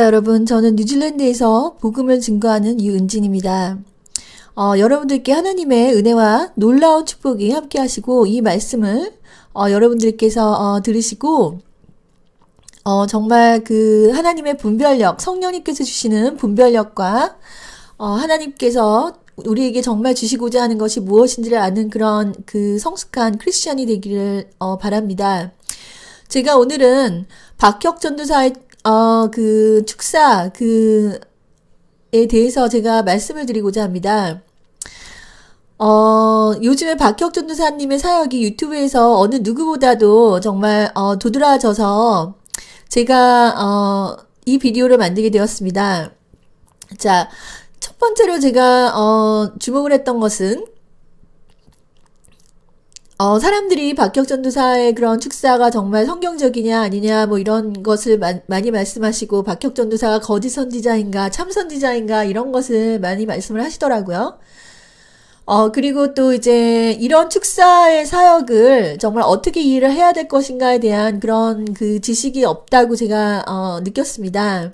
여러분, 저는 뉴질랜드에서 복음을 증거하는 유은진입니다. 여러분들께 하나님의 은혜와 놀라운 축복이 함께 하시고, 이 말씀을, 여러분들께서, 들으시고, 정말 그 하나님의 분별력, 성령님께서 주시는 분별력과, 하나님께서 우리에게 정말 주시고자 하는 것이 무엇인지를 아는 그런 그 성숙한 크리스천이 되기를, 바랍니다. 제가 오늘은 박혁 전도사의 그 축사 에 대해서 제가 말씀을 드리고자 합니다. 요즘에 박혁 전도사님의 사역이 유튜브에서 어느 누구보다도 정말 도드라져서 제가 이 비디오를 만들게 되었습니다. 자, 첫 번째로 제가 주목을 했던 것은 사람들이 박혁 전도사의 그런 축사가 정말 성경적이냐 아니냐 뭐 이런 것을 많이 말씀하시고, 박혁 전도사가 거짓 선지자인가 참 선지자인가 이런 것을 많이 말씀을 하시더라고요. 그리고 또 이제 이런 축사의 사역을 정말 어떻게 이해를 해야 될 것인가에 대한 그런 그 지식이 없다고 제가 느꼈습니다.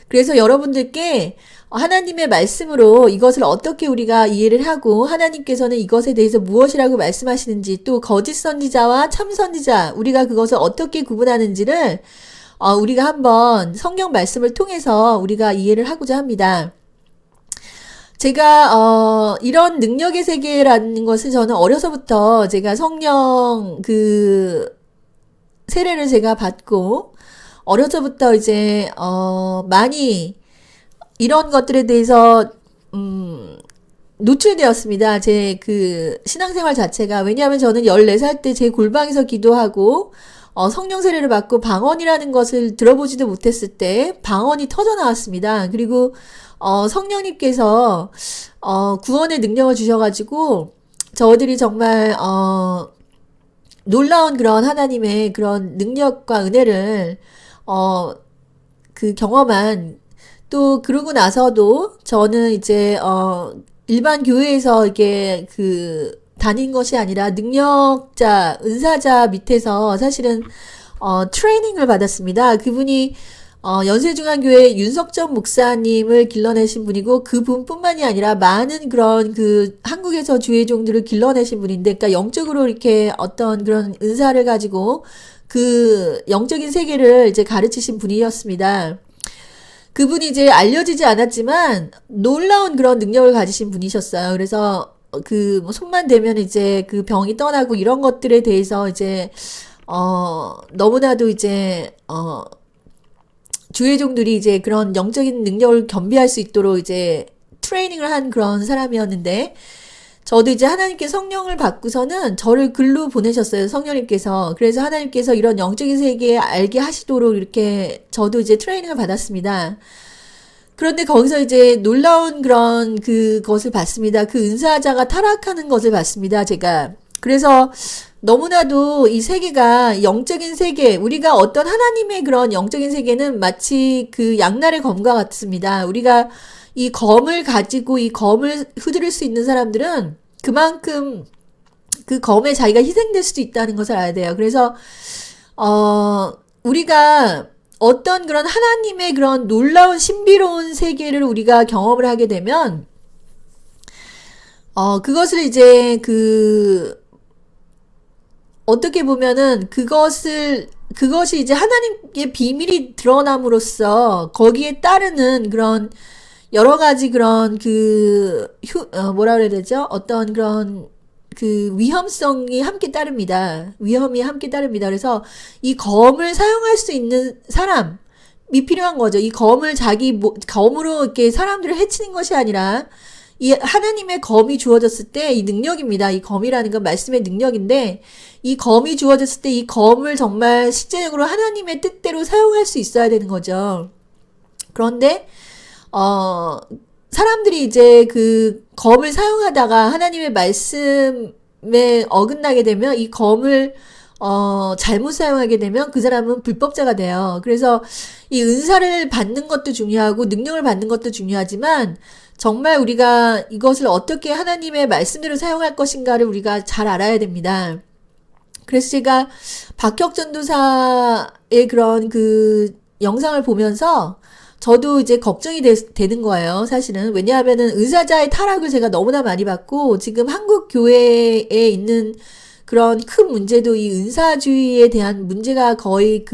그래서 여러분들께 하나님의 말씀으로 이것을 어떻게 우리가 이해를 하고, 하나님께서는 이것에 대해서 무엇이라고 말씀하시는지, 또 거짓 선지자와 참 선지자, 우리가 그것을 어떻게 구분하는지를 우리가 한번 성경 말씀을 통해서 우리가 이해를 하고자 합니다. 제가 이런 능력의 세계라는 것을 저는 어려서부터 제가 성령 그 세례를 제가 받고, 어려서부터 이제 많이 이런 것들에 대해서 노출되었습니다. 제 그 신앙생활 자체가. 왜냐하면 저는 14살 때 제 골방에서 기도하고 성령 세례를 받고 방언이라는 것을 들어보지도 못했을 때 방언이 터져 나왔습니다. 그리고 성령님께서 구원의 능력을 주셔가지고 저들이 정말 놀라운 그런 하나님의 그런 능력과 은혜를 그 경험한, 또 그러고 나서도 저는 이제 일반 교회에서 이게 그 다닌 것이 아니라 능력자, 은사자 밑에서 사실은 트레이닝을 받았습니다. 그분이 연세중앙교회 윤석전 목사님을 길러내신 분이고, 그분뿐만이 아니라 많은 그런 그 한국에서 주회종들을 길러내신 분인데, 그러니까 영적으로 이렇게 어떤 그런 은사를 가지고 그 영적인 세계를 이제 가르치신 분이었습니다. 그분이 이제 알려지지 않았지만 놀라운 그런 능력을 가지신 분이셨어요. 그래서 그 뭐 손만 대면 이제 그 병이 떠나고 이런 것들에 대해서 이제 너무나도 이제 주회종들이 이제 그런 영적인 능력을 겸비할 수 있도록 이제 트레이닝을 한 그런 사람이었는데, 저도 이제 하나님께 성령을 받고서는 저를 글로 보내셨어요, 성령님께서. 그래서 하나님께서 이런 영적인 세계에 알게 하시도록 이렇게 저도 이제 트레이닝을 받았습니다. 그런데 거기서 이제 놀라운 그런 그것을 봤습니다. 그 은사자가 타락하는 것을 봤습니다, 제가. 그래서 너무나도 이 세계가 영적인 세계, 우리가 어떤 하나님의 그런 영적인 세계는 마치 그 양날의 검과 같습니다. 우리가 이 검을 가지고 이 검을 휘두를 수 있는 사람들은 그만큼 그 검에 자기가 희생될 수도 있다는 것을 알아야 돼요. 그래서 우리가 어떤 그런 하나님의 그런 놀라운 신비로운 세계를 우리가 경험을 하게 되면 그것을 이제 그 어떻게 보면은 그것이 이제 하나님의 비밀이 드러남으로써 거기에 따르는 그런 여러 가지 그런 뭐라 그래야 되죠? 어떤 그런 그 위험성이 함께 따릅니다. 위험이 함께 따릅니다. 그래서 이 검을 사용할 수 있는 사람이 필요한 거죠. 이 검을 검으로 이렇게 사람들을 해치는 것이 아니라 이 하나님의 검이 주어졌을 때 이 능력입니다. 이 검이라는 건 말씀의 능력인데, 이 검이 주어졌을 때 이 검을 정말 실제적으로 하나님의 뜻대로 사용할 수 있어야 되는 거죠. 그런데 사람들이 이제 그 검을 사용하다가 하나님의 말씀에 어긋나게 되면, 이 검을 잘못 사용하게 되면 그 사람은 불법자가 돼요. 그래서 이 은사를 받는 것도 중요하고 능력을 받는 것도 중요하지만, 정말 우리가 이것을 어떻게 하나님의 말씀대로 사용할 것인가를 우리가 잘 알아야 됩니다. 그래서 제가 박혁 전도사의 그런 그 영상을 보면서 저도 이제 걱정이 되는 거예요, 사실은. 왜냐하면은 은사자의 타락을 제가 너무나 많이 받고, 지금 한국 교회에 있는 그런 큰 문제도 이 은사주의에 대한 문제가 거의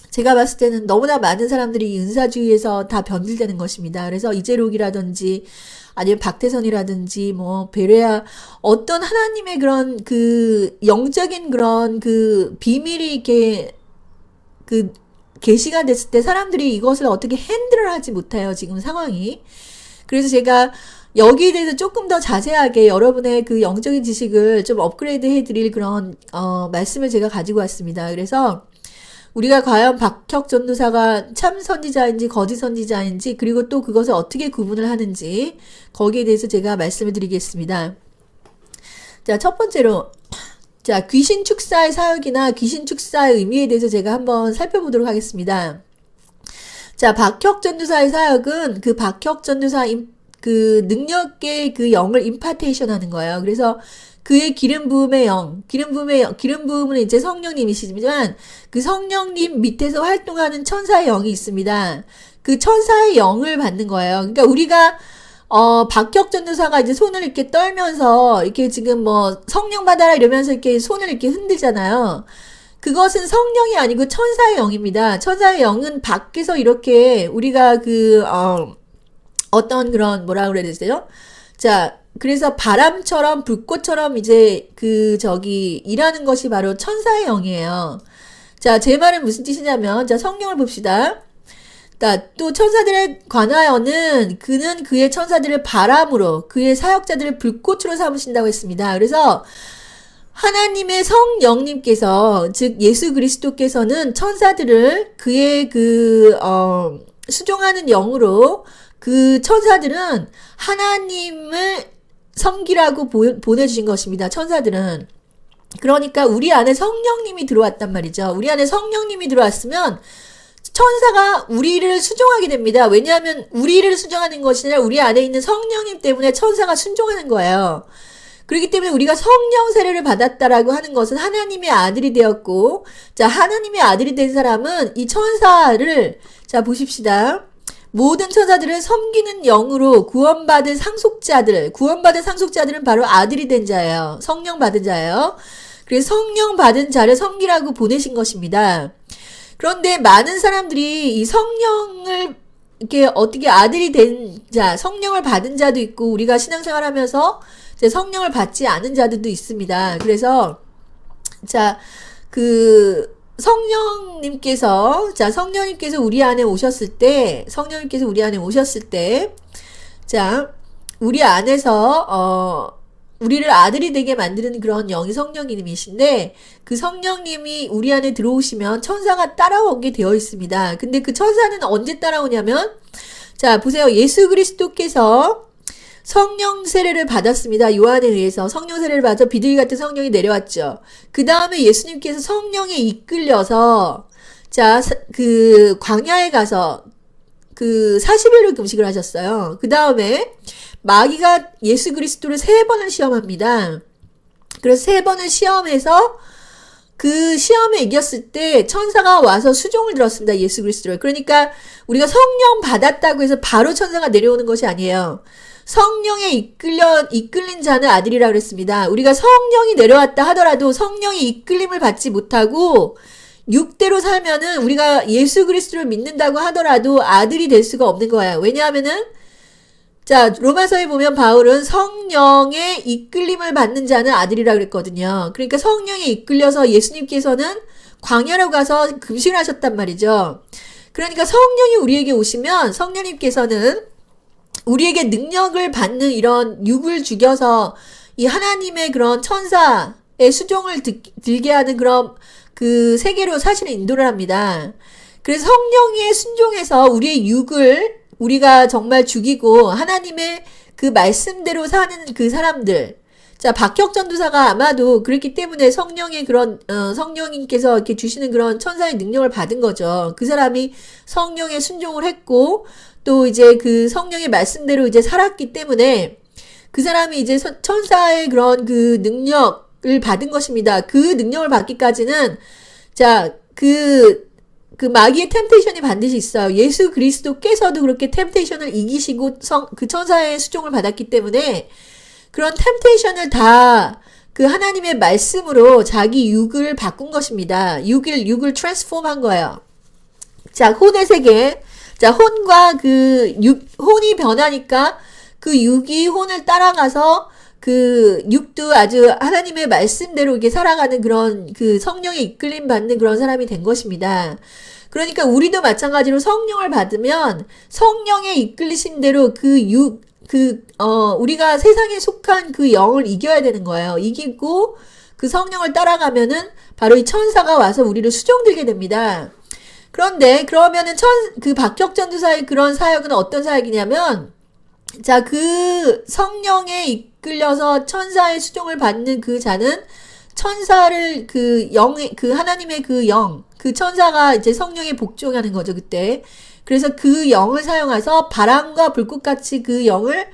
제가 봤을 때는 너무나 많은 사람들이 이 은사주의에서 다 변질되는 것입니다. 그래서 이재록이라든지, 아니면 박태선이라든지, 뭐, 베레아, 어떤 하나님의 그런 영적인 그런 비밀이 이렇게 계시가 됐을 때 사람들이 이것을 어떻게 핸들을 하지 못해요, 지금 상황이. 그래서 제가 여기에 대해서 조금 더 자세하게 여러분의 영적인 지식을 좀 업그레이드 해드릴 그런, 말씀을 제가 가지고 왔습니다. 그래서 우리가 과연 박혁 전도사가 참 선지자인지 거짓 선지자인지, 그리고 또 그것을 어떻게 구분을 하는지, 거기에 대해서 제가 말씀을 드리겠습니다. 자, 첫 번째로, 자, 귀신 축사의 사역이나 귀신 축사의 의미에 대해서 제가 한번 살펴보도록 하겠습니다. 자, 박혁 전도사의 사역은 박혁 전도사 능력의 영을 임파테이션 하는 거예요. 그래서 그의 기름 부음의 영, 기름 부음은 이제 성령님이시지만 그 성령님 밑에서 활동하는 천사의 영이 있습니다. 그 천사의 영을 받는 거예요. 그러니까 우리가 박혁 전도사가 이제 손을 이렇게 떨면서 이렇게 지금 뭐 성령 받아라 이러면서 이렇게 손을 이렇게 흔들잖아요. 그것은 성령이 아니고 천사의 영입니다. 천사의 영은 밖에서 이렇게 우리가 어떤 그런 뭐라 그래야 되죠? 자, 그래서 바람처럼 불꽃처럼 이제 일하는 것이 바로 천사의 영이에요. 자, 제 말은 무슨 뜻이냐면, 자, 성령을 봅시다. 또 천사들에 관하여는 그는 그의 천사들을 바람으로, 그의 사역자들을 불꽃으로 삼으신다고 했습니다. 그래서 하나님의 성령님께서, 즉 예수 그리스도께서는 천사들을 그의 수종하는 영으로, 그 천사들은 하나님을 섬기라고 보내주신 것입니다. 천사들은. 그러니까 우리 안에 성령님이 들어왔단 말이죠. 우리 안에 성령님이 들어왔으면 천사가 우리를 수종하게 됩니다. 왜냐하면 우리를 수종하는 것이 아니라 우리 안에 있는 성령님 때문에 천사가 순종하는 거예요. 그렇기 때문에 우리가 성령 세례를 받았다라고 하는 것은 하나님의 아들이 되었고, 자, 하나님의 아들이 된 사람은 이 천사를, 자, 보십시다. 모든 천사들을 섬기는 영으로 구원받은 상속자들은 바로 아들이 된 자예요. 성령 받은 자예요. 그래서 성령 받은 자를 섬기라고 보내신 것입니다. 그런데 많은 사람들이 이 성령을 이렇게 어떻게 아들이 된 자, 성령을 받은 자도 있고, 우리가 신앙생활 하면서 성령을 받지 않은 자들도 있습니다. 그래서, 자, 성령님께서 우리 안에 오셨을 때, 자, 우리 안에서, 우리를 아들이 되게 만드는 그런 영이 성령님이신데, 그 성령님이 우리 안에 들어오시면 천사가 따라오게 되어 있습니다. 근데 그 천사는 언제 따라오냐면, 자, 보세요. 예수 그리스도께서 성령 세례를 받았습니다. 요한에 의해서 성령 세례를 받아 비둘기 같은 성령이 내려왔죠. 그 다음에 예수님께서 성령에 이끌려서, 자, 광야에 가서 40일을 금식을 하셨어요. 그 다음에 마귀가 예수 그리스도를 3번을 시험합니다. 그래서 3번을 시험해서 그 시험에 이겼을 때 천사가 와서 수종을 들었습니다. 예수 그리스도를. 그러니까 우리가 성령 받았다고 해서 바로 천사가 내려오는 것이 아니에요. 성령에 이끌린 자는 아들이라 그랬습니다. 우리가 성령이 내려왔다 하더라도 성령의 이끌림을 받지 못하고 육대로 살면은 우리가 예수 그리스도를 믿는다고 하더라도 아들이 될 수가 없는 거예요. 왜냐하면은, 자, 로마서에 보면 바울은 성령의 이끌림을 받는 자는 아들이라 그랬거든요. 그러니까 성령에 이끌려서 예수님께서는 광야로 가서 금식을 하셨단 말이죠. 그러니까 성령이 우리에게 오시면 성령님께서는 우리에게 능력을 받는 이런 육을 죽여서 이 하나님의 그런 천사의 수종을 들게 하는 그런 세계로 사실은 인도를 합니다. 그래서 성령에 순종해서 우리의 육을 우리가 정말 죽이고 하나님의 그 말씀대로 사는 그 사람들. 자, 박혁 전도사가 아마도 그렇기 때문에 성령의 그런, 성령님께서 이렇게 주시는 그런 천사의 능력을 받은 거죠. 그 사람이 성령에 순종을 했고, 또 이제 그 성령의 말씀대로 이제 살았기 때문에 그 사람이 이제 천사의 그런 능력을 받은 것입니다. 그 능력을 받기까지는, 자, 그 마귀의 템테이션이 반드시 있어요. 예수 그리스도께서도 그렇게 템테이션을 이기시고 그 천사의 수종을 받았기 때문에 그런 템테이션을 다 그 하나님의 말씀으로 자기 육을 바꾼 것입니다. 육을 트랜스폼 한 거예요. 자, 혼의 세계. 자, 혼과 혼이 변하니까 그 육이 혼을 따라가서 그 육도 아주 하나님의 말씀대로 이렇게 살아가는 그런 그 성령의 이끌림 받는 그런 사람이 된 것입니다. 그러니까 우리도 마찬가지로 성령을 받으면 성령의 이끌리심대로 우리가 세상에 속한 그 영을 이겨야 되는 거예요. 이기고 그 성령을 따라가면은 바로 이 천사가 와서 우리를 수종들게 됩니다. 그런데 그러면은 그 박혁전도사의 그런 사역은 어떤 사역이냐면, 자, 그 성령에 이끌려서 천사의 수종을 받는 그 자는 천사를 그 하나님의 그 천사가 이제 성령에 복종하는 거죠, 그때. 그래서 그 영을 사용해서 바람과 불꽃같이 그 영을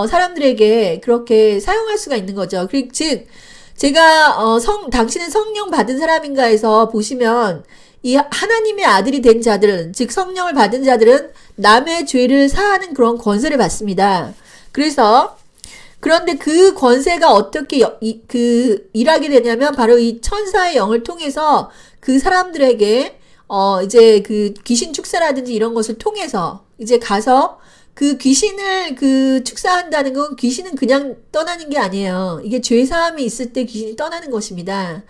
사람들에게 그렇게 사용할 수가 있는 거죠. 즉 제가 당신은 성령 받은 사람인가 해서 보시면 이 하나님의 아들이 된 자들은, 즉 성령을 받은 자들은 남의 죄를 사하는 그런 권세를 받습니다. 그런데 그 권세가 어떻게 일하게 되냐면 바로 이 천사의 영을 통해서 그 사람들에게 이제 그 귀신 축사라든지 이런 것을 통해서 이제 가서 그 귀신을 축사한다는 건, 귀신은 그냥 떠나는 게 아니에요. 이게 죄사함이 있을 때 귀신이 떠나는 것입니다.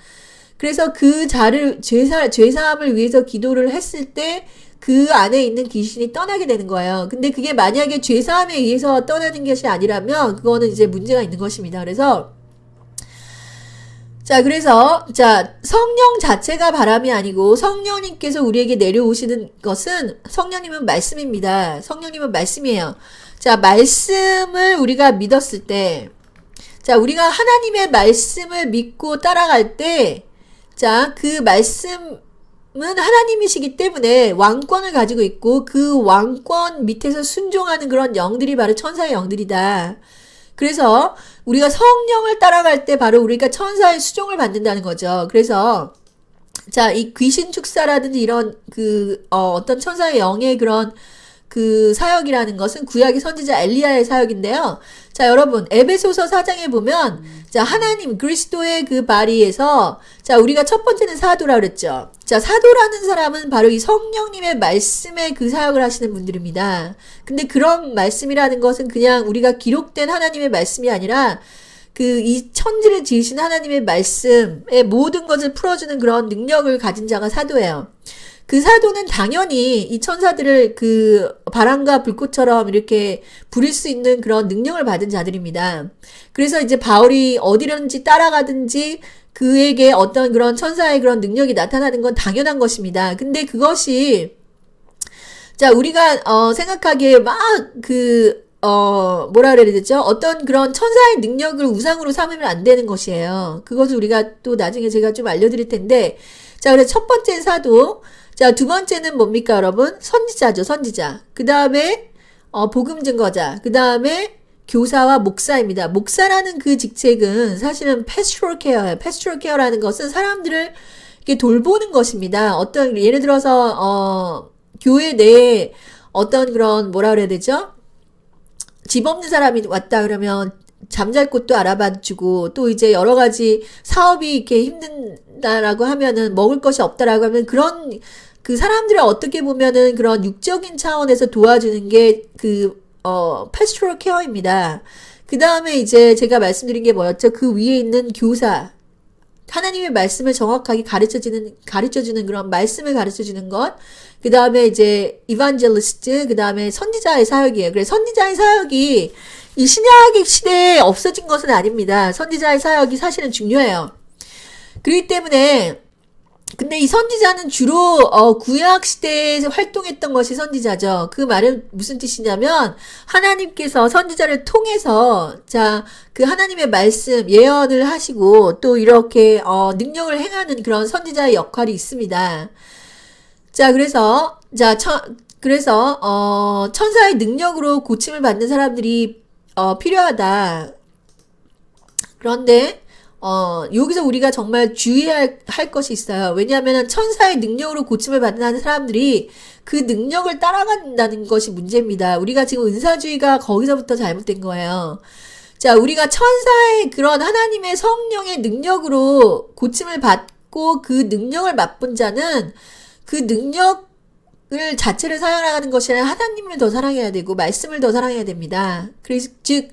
그래서 그 자를 죄사함을 위해서 기도를 했을 때 그 안에 있는 귀신이 떠나게 되는 거예요. 근데 그게 만약에 죄사함에 의해서 떠나는 것이 아니라면 그거는 이제 문제가 있는 것입니다. 그래서 성령 자체가 바람이 아니고 성령님께서 우리에게 내려오시는 것은, 성령님은 말씀입니다. 성령님은 말씀이에요. 자, 말씀을 우리가 믿었을 때, 자, 우리가 하나님의 말씀을 믿고 따라갈 때, 자, 그 말씀은 하나님이시기 때문에 왕권을 가지고 있고 그 왕권 밑에서 순종하는 그런 영들이 바로 천사의 영들이다. 그래서 우리가 성령을 따라갈 때 바로 우리가 천사의 수종을 받는다는 거죠. 그래서 자, 이 귀신 축사라든지 이런 어떤 천사의 영의 그런 그 사역이라는 것은 구약의 선지자 엘리야의 사역인데요. 자, 여러분, 에베소서 4장에 보면, 자, 하나님, 그리스도의 그 바리에서, 자, 우리가 첫 번째는 사도라 그랬죠. 자, 사도라는 사람은 바로 이 성령님의 말씀에 그 사역을 하시는 분들입니다. 근데 그런 말씀이라는 것은 그냥 우리가 기록된 하나님의 말씀이 아니라, 이 천지를 지으신 하나님의 말씀의 모든 것을 풀어주는 그런 능력을 가진 자가 사도예요. 그 사도는 당연히 이 천사들을 바람과 불꽃처럼 이렇게 부릴 수 있는 그런 능력을 받은 자들입니다. 그래서 이제 바울이 어디든지 따라가든지 그에게 어떤 그런 천사의 그런 능력이 나타나는 건 당연한 것입니다. 근데 그것이, 자, 우리가, 생각하기에 뭐라 그래야 되죠? 어떤 그런 천사의 능력을 우상으로 삼으면 안 되는 것이에요. 그것을 우리가 또 나중에 제가 좀 알려드릴 텐데, 자, 그래서 첫 번째 사도, 자, 두 번째는 뭡니까, 여러분? 선지자죠, 선지자. 그 다음에, 복음 증거자. 그 다음에, 교사와 목사입니다. 목사라는 그 직책은 사실은 pastoral care예요. pastoral care라는 것은 사람들을 이렇게 돌보는 것입니다. 예를 들어서, 교회 내에 어떤 그런, 뭐라 그래야 되죠? 집 없는 사람이 왔다 그러면, 잠잘 곳도 알아봐주고, 또 이제 여러 가지 사업이 이렇게 힘든다라고 하면은, 먹을 것이 없다라고 하면, 그 사람들을 어떻게 보면은 그런 육적인 차원에서 도와주는 게 pastoral care입니다. 그 다음에 이제 제가 말씀드린 게 뭐였죠? 그 위에 있는 교사. 하나님의 말씀을 정확하게 가르쳐주는 그런 말씀을 가르쳐주는 것. 그 다음에 이제 evangelist, 그 다음에 선지자의 사역이에요. 그래서 선지자의 사역이 이 신약 시대에 없어진 것은 아닙니다. 선지자의 사역이 사실은 중요해요. 그렇기 때문에, 근데 이 선지자는 주로 구약 시대에 활동했던 것이 선지자죠. 그 말은 무슨 뜻이냐면, 하나님께서 선지자를 통해서 그 하나님의 말씀 예언을 하시고 또 이렇게 능력을 행하는 그런 선지자의 역할이 있습니다. 자, 그래서 천사의 능력으로 고침을 받는 사람들이 필요하다. 그런데 여기서 우리가 정말 주의할 할 것이 있어요. 왜냐하면 천사의 능력으로 고침을 받는 사람들이 그 능력을 따라간다는 것이 문제입니다. 우리가 지금 은사주의가 거기서부터 잘못된 거예요. 자, 우리가 천사의 그런 하나님의 성령의 능력으로 고침을 받고 그 능력을 맛본 자는 그 능력을 자체를 사용하는 것이 아니라 하나님을 더 사랑해야 되고 말씀을 더 사랑해야 됩니다. 그래서 즉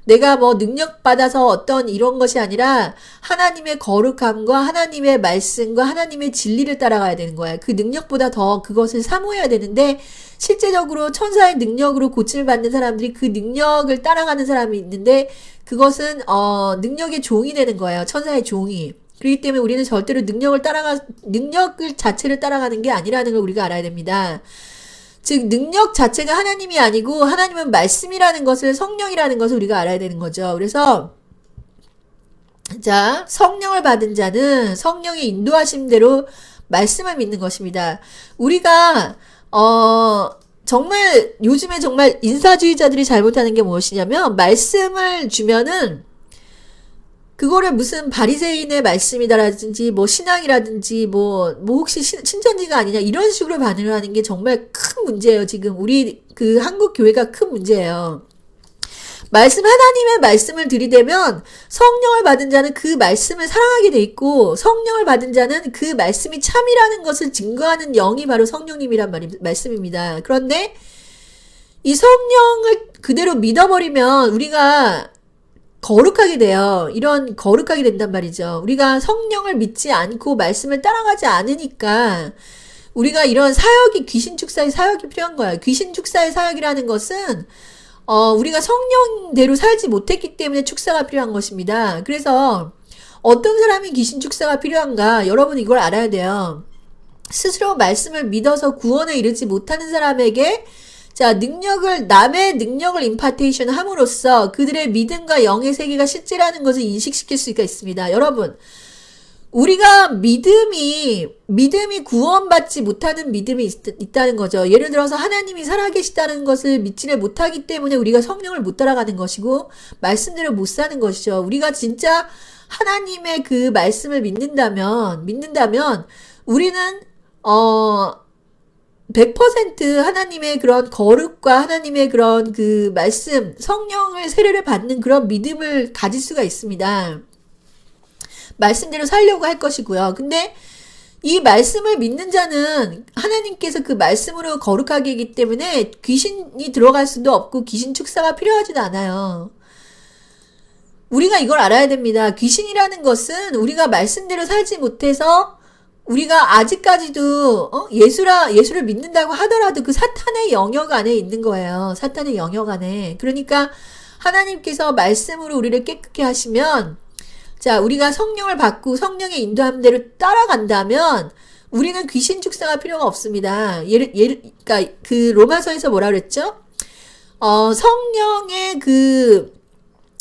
내가 뭐 능력 받아서 어떤 이런 것이 아니라 하나님의 거룩함과 하나님의 말씀과 하나님의 진리를 따라가야 되는 거야. 그 능력보다 더 그것을 사모해야 되는데 실제적으로 천사의 능력으로 고침을 받는 사람들이 그 능력을 따라가는 사람이 있는데 그것은 능력의 종이 되는 거예요. 천사의 종이. 그렇기 때문에 우리는 절대로 능력을 자체를 따라가는 게 아니라는 걸 우리가 알아야 됩니다. 즉 능력 자체가 하나님이 아니고 하나님은 말씀이라는 것을 성령이라는 것을 우리가 알아야 되는 거죠. 그래서 자 성령을 받은 자는 성령의 인도하심대로 말씀을 믿는 것입니다. 우리가 정말 요즘에 정말 인사주의자들이 잘못하는 게 무엇이냐면 말씀을 주면은 그거를 무슨 바리새인의 말씀이다라든지 뭐 신앙이라든지 뭐 혹시 신천지가 아니냐 이런 식으로 반응을 하는 게 정말 큰 문제예요. 지금 우리 그 한국 교회가 큰 문제예요. 하나님의 말씀을 들이대면 성령을 받은 자는 그 말씀을 사랑하게 돼 있고 성령을 받은 자는 그 말씀이 참이라는 것을 증거하는 영이 바로 성령님이란 말씀입니다. 그런데 이 성령을 그대로 믿어버리면 우리가 거룩하게 돼요. 이런 거룩하게 된단 말이죠. 우리가 성령을 믿지 않고 말씀을 따라가지 않으니까 우리가 이런 사역이 귀신 축사의 사역이 필요한 거예요. 귀신 축사의 사역이라는 것은 우리가 성령대로 살지 못했기 때문에 축사가 필요한 것입니다. 그래서 어떤 사람이 귀신 축사가 필요한가? 여러분 이걸 알아야 돼요. 스스로 말씀을 믿어서 구원에 이르지 못하는 사람에게 자, 남의 능력을 임파테이션 함으로써 그들의 믿음과 영의 세계가 실제라는 것을 인식시킬 수가 있습니다. 여러분, 우리가 믿음이 구원받지 못하는 믿음이 있다는 거죠. 예를 들어서 하나님이 살아계시다는 것을 믿지를 못하기 때문에 우리가 성령을 못 따라가는 것이고, 말씀대로 못 사는 것이죠. 우리가 진짜 하나님의 그 말씀을 믿는다면, 우리는, 100% 하나님의 그런 거룩과 하나님의 그런 그 말씀, 성령을 세례를 받는 그런 믿음을 가질 수가 있습니다. 말씀대로 살려고 할 것이고요. 근데 이 말씀을 믿는 자는 하나님께서 그 말씀으로 거룩하게 하기 때문에 귀신이 들어갈 수도 없고 귀신 축사가 필요하지도 않아요. 우리가 이걸 알아야 됩니다. 귀신이라는 것은 우리가 말씀대로 살지 못해서 우리가 아직까지도 예수를 믿는다고 하더라도 그 사탄의 영역 안에 있는 거예요. 사탄의 영역 안에. 그러니까 하나님께서 말씀으로 우리를 깨끗게 하시면 자 우리가 성령을 받고 성령의 인도함대로 따라간다면 우리는 귀신 축사가 필요가 없습니다. 그러니까 그 로마서에서 뭐라 그랬죠? 성령의 그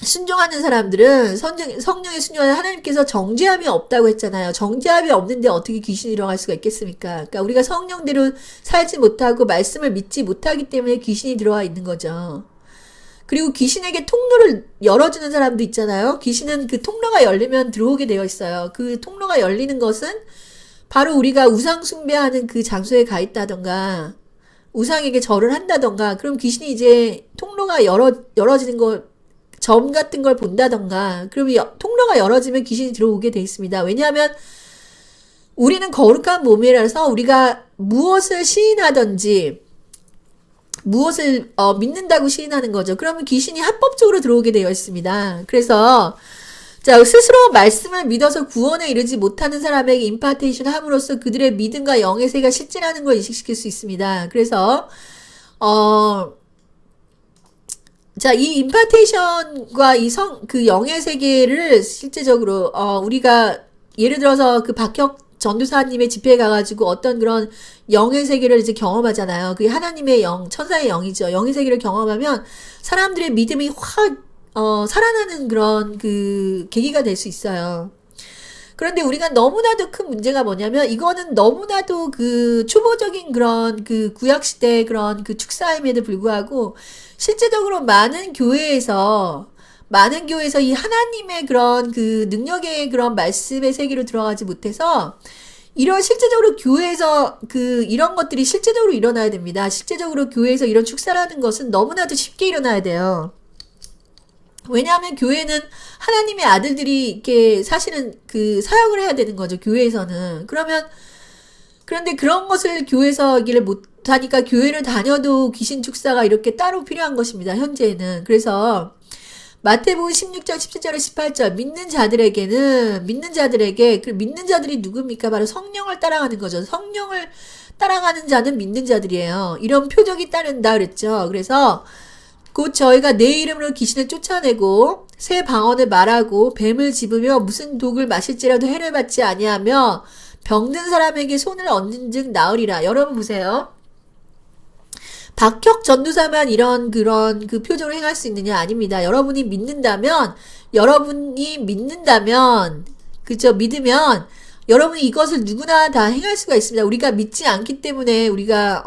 순종하는 사람들은 성령에 순종하는 하나님께서 정죄함이 없다고 했잖아요. 정죄함이 없는데 어떻게 귀신이 들어갈 수가 있겠습니까? 그러니까 우리가 성령대로 살지 못하고 말씀을 믿지 못하기 때문에 귀신이 들어와 있는 거죠. 그리고 귀신에게 통로를 열어주는 사람도 있잖아요. 귀신은 그 통로가 열리면 들어오게 되어 있어요. 그 통로가 열리는 것은 바로 우리가 우상 숭배하는 그 장소에 가 있다던가 우상에게 절을 한다던가 그럼 귀신이 이제 통로가 열어지는 걸 점 같은 걸 본다던가 그러면 통로가 열어지면 귀신이 들어오게 돼 있습니다. 왜냐하면 우리는 거룩한 몸이라서 우리가 무엇을 시인하든지 무엇을 믿는다고 시인하는 거죠. 그러면 귀신이 합법적으로 들어오게 되어 있습니다. 그래서 자 스스로 말씀을 믿어서 구원에 이르지 못하는 사람에게 임파테이션 함으로써 그들의 믿음과 영의 세계가 실제라는 걸 인식시킬 수 있습니다. 그래서 자, 이 임파테이션과 그 영의 세계를 실제적으로, 우리가 예를 들어서 그 박혁 전도사님의 집회에 가가지고 어떤 그런 영의 세계를 이제 경험하잖아요. 그게 하나님의 영, 천사의 영이죠. 영의 세계를 경험하면 사람들의 믿음이 확, 살아나는 그런 그 계기가 될 수 있어요. 그런데 우리가 너무나도 큰 문제가 뭐냐면 이거는 너무나도 그 초보적인 그런 그 구약시대의 그런 그 축사임에도 불구하고 실제적으로 많은 교회에서 많은 교회에서 이 하나님의 그런 그 능력의 그런 말씀의 세계로 들어가지 못해서 이런 실제적으로 교회에서 그 이런 것들이 실제적으로 일어나야 됩니다. 실제적으로 교회에서 이런 축사라는 것은 너무나도 쉽게 일어나야 돼요. 왜냐하면 교회는 하나님의 아들들이 이렇게 사실은 그 사역을 해야 되는 거죠. 교회에서는. 그런데 그런 것을 교회에서 하기를 못하니까 교회를 다녀도 귀신 축사가 이렇게 따로 필요한 것입니다. 현재는. 그래서 마태복음 16장 17절에 18절 믿는 자들에게 그 믿는 자들이 누굽니까? 바로 성령을 따라가는 거죠. 성령을 따라가는 자는 믿는 자들이에요. 이런 표적이 따른다 그랬죠. 그래서 곧 저희가 내 이름으로 귀신을 쫓아내고 새 방언을 말하고 뱀을 집으며 무슨 독을 마실지라도 해를 받지 아니하며 병든 사람에게 손을 얹은즉 나으리라. 여러분 보세요. 박혁 전도사만 이런 그런 그 표적을 행할 수 있느냐? 아닙니다. 여러분이 믿는다면 그죠? 믿으면 여러분이 이것을 누구나 다 행할 수가 있습니다. 우리가 믿지 않기 때문에 우리가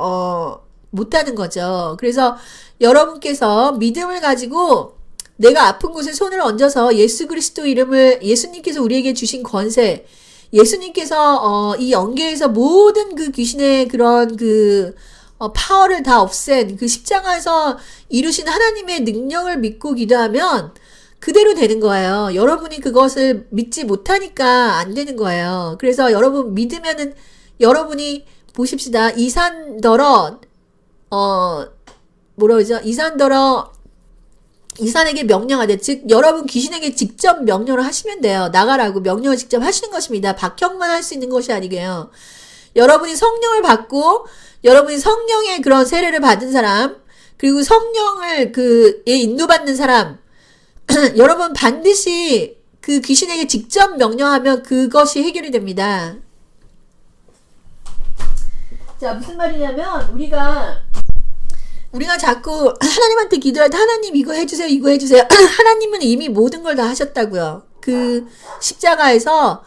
못하는 거죠. 그래서 여러분께서 믿음을 가지고 내가 아픈 곳에 손을 얹어서 예수 그리스도 이름을 예수님께서 우리에게 주신 권세, 예수님께서 이 영계에서 모든 그 귀신의 그런 그 파워를 다 없앤 그 십자가에서 이루신 하나님의 능력을 믿고 기도하면 그대로 되는 거예요. 여러분이 그것을 믿지 못하니까 안 되는 거예요. 그래서 여러분 믿으면은 여러분이 보십시다. 이산더러 뭐라 그러죠? 이산에게 명령하되, 즉 여러분 귀신에게 직접 명령을 하시면 돼요. 나가라고 명령을 직접 하시는 것입니다. 박형만 할 수 있는 것이 아니고요. 여러분이 성령을 받고 여러분이 성령의 그런 세례를 받은 사람, 그리고 성령을 인도받는 사람, 여러분 반드시 그 귀신에게 직접 명령하면 그것이 해결이 됩니다. 자, 무슨 말이냐면 우리가 자꾸 하나님한테 기도할 때 하나님 이거 해주세요, 이거 해주세요. 하나님은 이미 모든 걸 다 하셨다고요. 그 십자가에서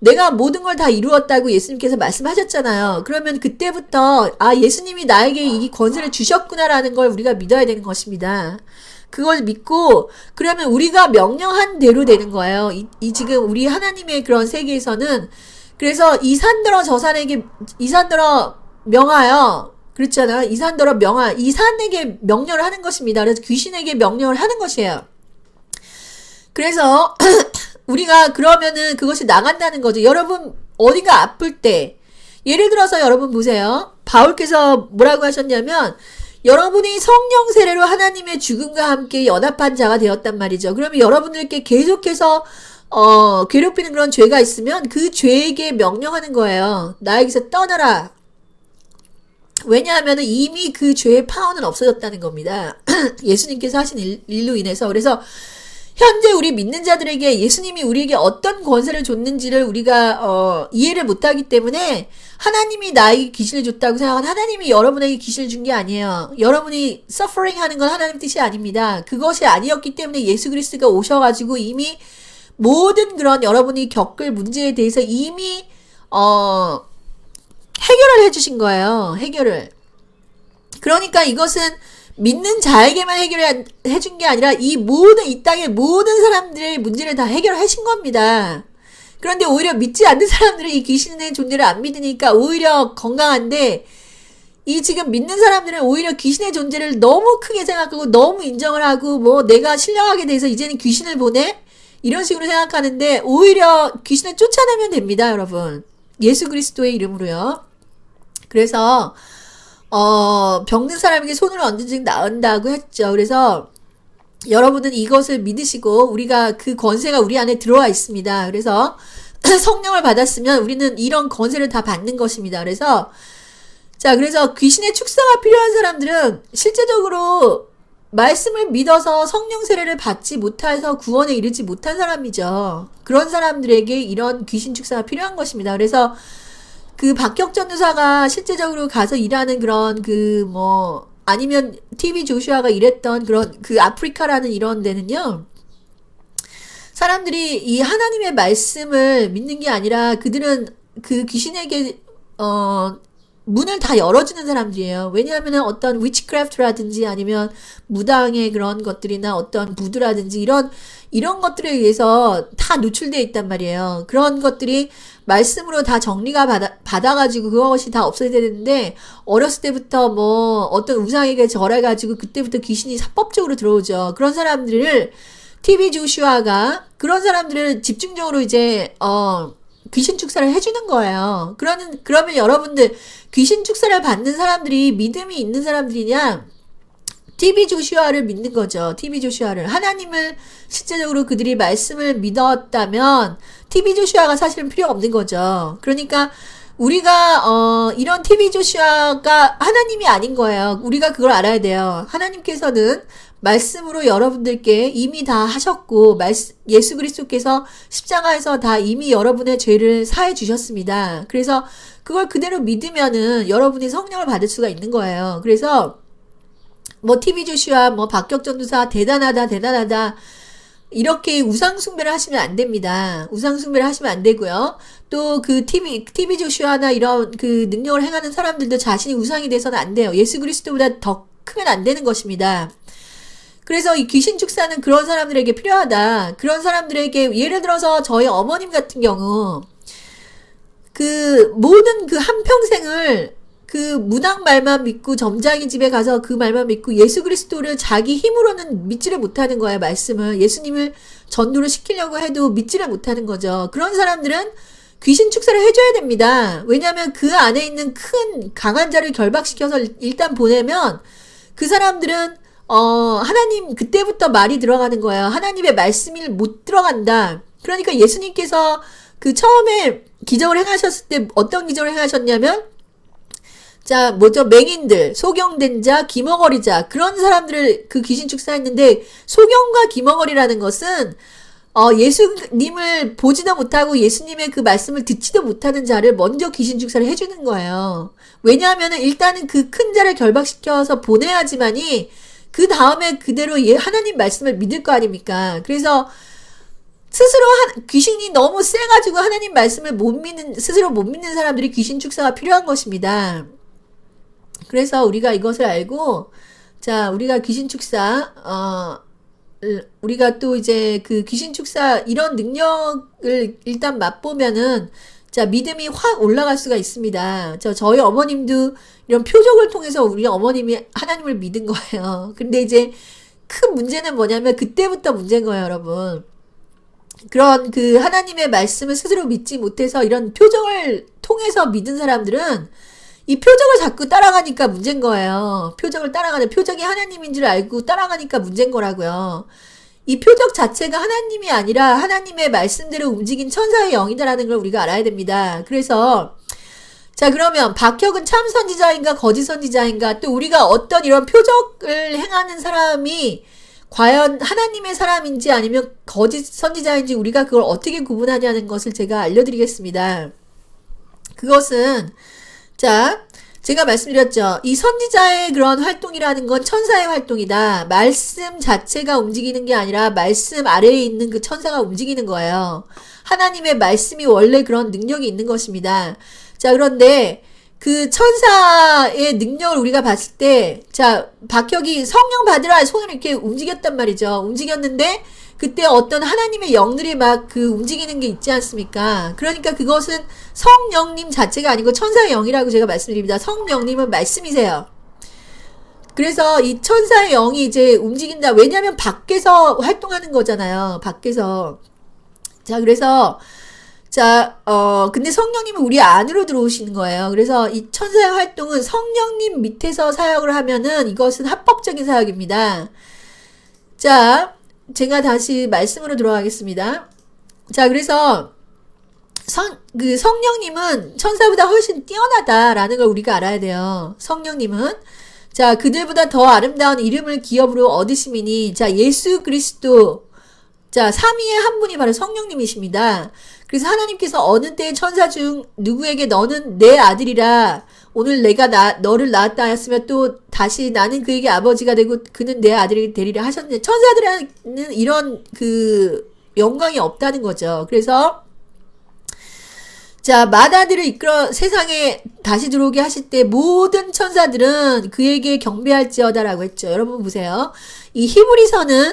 내가 모든 걸 다 이루었다고 예수님께서 말씀하셨잖아요. 그러면 그때부터 예수님이 나에게 이 권세를 주셨구나라는 걸 우리가 믿어야 되는 것입니다. 그걸 믿고 그러면 우리가 명령한 대로 되는 거예요. 지금 우리 하나님의 그런 세계에서는. 그래서 이산더러 명하여, 그렇잖아요. 이산에게 명령을 하는 것입니다. 그래서 귀신에게 명령을 하는 것이에요. 그래서 우리가 그러면은 그것이 나간다는 거죠. 여러분 어디가 아플 때, 예를 들어서 여러분 보세요. 바울께서 뭐라고 하셨냐면 여러분이 성령 세례로 하나님의 죽음과 함께 연합한 자가 되었단 말이죠. 그러면 여러분들께 계속해서 괴롭히는 그런 죄가 있으면 그 죄에게 명령하는 거예요. 나에게서 떠나라. 왜냐하면 이미 그 죄의 파워는 없어졌다는 겁니다. 예수님께서 하신 일로 인해서. 그래서 현재 우리 믿는 자들에게 예수님이 우리에게 어떤 권세를 줬는지를 우리가 이해를 못하기 때문에 하나님이 나에게 귀신을 줬다고 생각하는, 하나님이 여러분에게 귀신을 준 게 아니에요. 여러분이 서퍼링 하는 건 하나님 뜻이 아닙니다. 그것이 아니었기 때문에 예수 그리스도가 오셔가지고 이미 모든 그런 여러분이 겪을 문제에 대해서 이미 해결을 해주신 거예요. 해결을. 그러니까 이것은 믿는 자에게만 해준 게 아니라 이 땅의 모든 사람들의 문제를 다 해결하신 겁니다. 그런데 오히려 믿지 않는 사람들은 이 귀신의 존재를 안 믿으니까 오히려 건강한데, 이 지금 믿는 사람들은 오히려 귀신의 존재를 너무 크게 생각하고 너무 인정을 하고, 뭐 내가 신령하게 돼서 이제는 귀신을 보내? 이런 식으로 생각하는데 오히려 귀신을 쫓아내면 됩니다, 여러분. 예수 그리스도의 이름으로요. 그래서 병든 사람에게 손을 얹은즉 나은다고 했죠. 그래서 여러분은 이것을 믿으시고 우리가 그 권세가 우리 안에 들어와 있습니다. 그래서 성령을 받았으면 우리는 이런 권세를 다 받는 것입니다. 그래서 귀신의 축사가 필요한 사람들은 실제적으로 말씀을 믿어서 성령 세례를 받지 못해서 구원에 이르지 못한 사람이죠. 그런 사람들에게 이런 귀신 축사가 필요한 것입니다. 그래서 그 박혁 전도사가 실제적으로 가서 일하는 그런 아니면 TV 조슈아가 일했던 그런 그 아프리카라는 이런 데는요, 사람들이 이 하나님의 말씀을 믿는 게 아니라 그들은 그 귀신에게 문을 다 열어주는 사람들이에요. 왜냐하면 어떤 위치크래프트라든지 아니면 무당의 그런 것들이나 어떤 부두라든지 이런 것들에 의해서 다 노출되어 있단 말이에요. 그런 것들이 말씀으로 다 정리가 받아가지고 그것이 다 없어야 되는데, 어렸을 때부터 뭐 어떤 우상에게 절해가지고 그때부터 귀신이 사법적으로 들어오죠. 그런 사람들을 TV 조슈아가 그런 사람들을 집중적으로 이제 귀신 축사를 해주는 거예요. 그러면 여러분들 귀신 축사를 받는 사람들이 믿음이 있는 사람들이냐? TV 조슈아를 믿는 거죠. TV 조슈아를. 하나님을 실제적으로 그들이 말씀을 믿었다면 TV 조슈아가 사실은 필요 없는 거죠. 그러니까 우리가 이런 TV 조슈아가 하나님이 아닌 거예요. 우리가 그걸 알아야 돼요. 하나님께서는 말씀으로 여러분들께 이미 다 하셨고, 예수 그리스도께서 십자가에서 다 이미 여러분의 죄를 사해 주셨습니다. 그래서 그걸 그대로 믿으면은 여러분이 성령을 받을 수가 있는 거예요. 그래서 뭐 TV 조슈아, 뭐 박격전 도사 대단하다 이렇게 우상숭배를 하시면 안 됩니다. 우상숭배를 하시면 안 되고요. 또 그 TV 조슈아나 이런 그 능력을 행하는 사람들도 자신이 우상이 돼서는 안 돼요. 예수 그리스도보다 더 크면 안 되는 것입니다. 그래서 이 귀신 축사는 그런 사람들에게 필요하다. 그런 사람들에게, 예를 들어서 저희 어머님 같은 경우 그 모든 그 한평생을 그 무당 말만 믿고 점장이 집에 가서 그 말만 믿고 예수 그리스도를 자기 힘으로는 믿지를 못하는 거예요. 말씀을 예수님을 전도를 시키려고 해도 믿지를 못하는 거죠. 그런 사람들은 귀신 축사를 해줘야 됩니다. 왜냐하면 그 안에 있는 큰 강한 자를 결박시켜서 일단 보내면 그 사람들은 하나님, 그때부터 말이 들어가는 거예요. 하나님의 말씀이 못 들어간다. 그러니까 예수님께서 그 처음에 기적을 행하셨을 때 어떤 기적을 행하셨냐면, 자, 뭐죠? 맹인들, 소경된 자, 기머거리 자, 그런 사람들을 그 귀신 축사했는데, 소경과 기머거리라는 것은, 예수님을 보지도 못하고 예수님의 그 말씀을 듣지도 못하는 자를 먼저 귀신 축사를 해주는 거예요. 왜냐하면은 일단은 그 큰 자를 결박시켜서 보내야지만이 그 다음에 그대로 하나님 말씀을 믿을 거 아닙니까? 그래서 스스로 귀신이 너무 세가지고 하나님 말씀을 스스로 못 믿는 사람들이 귀신 축사가 필요한 것입니다. 그래서 우리가 이것을 알고, 자, 우리가 귀신 축사, 우리가 또 이제 그 귀신 축사 이런 능력을 일단 맛보면은, 자, 믿음이 확 올라갈 수가 있습니다. 저희 어머님도 이런 표적을 통해서 우리 어머님이 하나님을 믿은 거예요. 근데 이제 큰 문제는 뭐냐면 그때부터 문제인 거예요, 여러분. 그런 그 하나님의 말씀을 스스로 믿지 못해서 이런 표적을 통해서 믿은 사람들은 이 표적을 자꾸 따라가니까 문제인 거예요. 표적이 하나님인 줄 알고 따라가니까 문제인 거라고요. 이 표적 자체가 하나님이 아니라 하나님의 말씀대로 움직인 천사의 영이다라는 걸 우리가 알아야 됩니다. 그래서 자, 그러면 박혁은 참 선지자인가 거짓 선지자인가, 또 우리가 어떤 이런 표적을 행하는 사람이 과연 하나님의 사람인지 아니면 거짓 선지자인지 우리가 그걸 어떻게 구분하냐는 것을 제가 알려드리겠습니다. 그것은, 자, 제가 말씀드렸죠. 이 선지자의 그런 활동이라는 건 천사의 활동이다. 말씀 자체가 움직이는 게 아니라 말씀 아래에 있는 그 천사가 움직이는 거예요. 하나님의 말씀이 원래 그런 능력이 있는 것입니다. 자, 그런데 그 천사의 능력을 우리가 봤을 때, 자, 박혁이 성령 받으라 손을 이렇게 움직였단 말이죠. 움직였는데 그때 어떤 하나님의 영들이 막 그 움직이는 게 있지 않습니까? 그러니까 그것은 성령님 자체가 아니고 천사의 영이라고 제가 말씀드립니다. 성령님은 말씀이세요. 그래서 이 천사의 영이 이제 움직인다. 왜냐하면 밖에서 활동하는 거잖아요. 밖에서. 자, 그래서 자, 근데 성령님은 우리 안으로 들어오시는 거예요. 그래서 이 천사의 활동은 성령님 밑에서 사역을 하면은 이것은 합법적인 사역입니다. 자, 제가 다시 말씀으로 돌아가겠습니다. 자, 그래서 성령님은 천사보다 훨씬 뛰어나다라는 걸 우리가 알아야 돼요. 성령님은. 자, 그들보다 더 아름다운 이름을 기업으로 얻으심이니, 자, 예수 그리스도, 자, 삼위의 한 분이 바로 성령님이십니다. 그래서 하나님께서 어느 때의 천사 중 누구에게 너는 내 아들이라, 오늘 내가 너를 낳았다 하였으며 또 다시 나는 그에게 아버지가 되고 그는 내 아들이 되리라 하셨는데, 천사들은 이런 그 영광이 없다는 거죠. 그래서 자, 마다들을 이끌어 세상에 다시 들어오게 하실 때 모든 천사들은 그에게 경배할지어다라고 했죠. 여러분 보세요. 이 히브리서는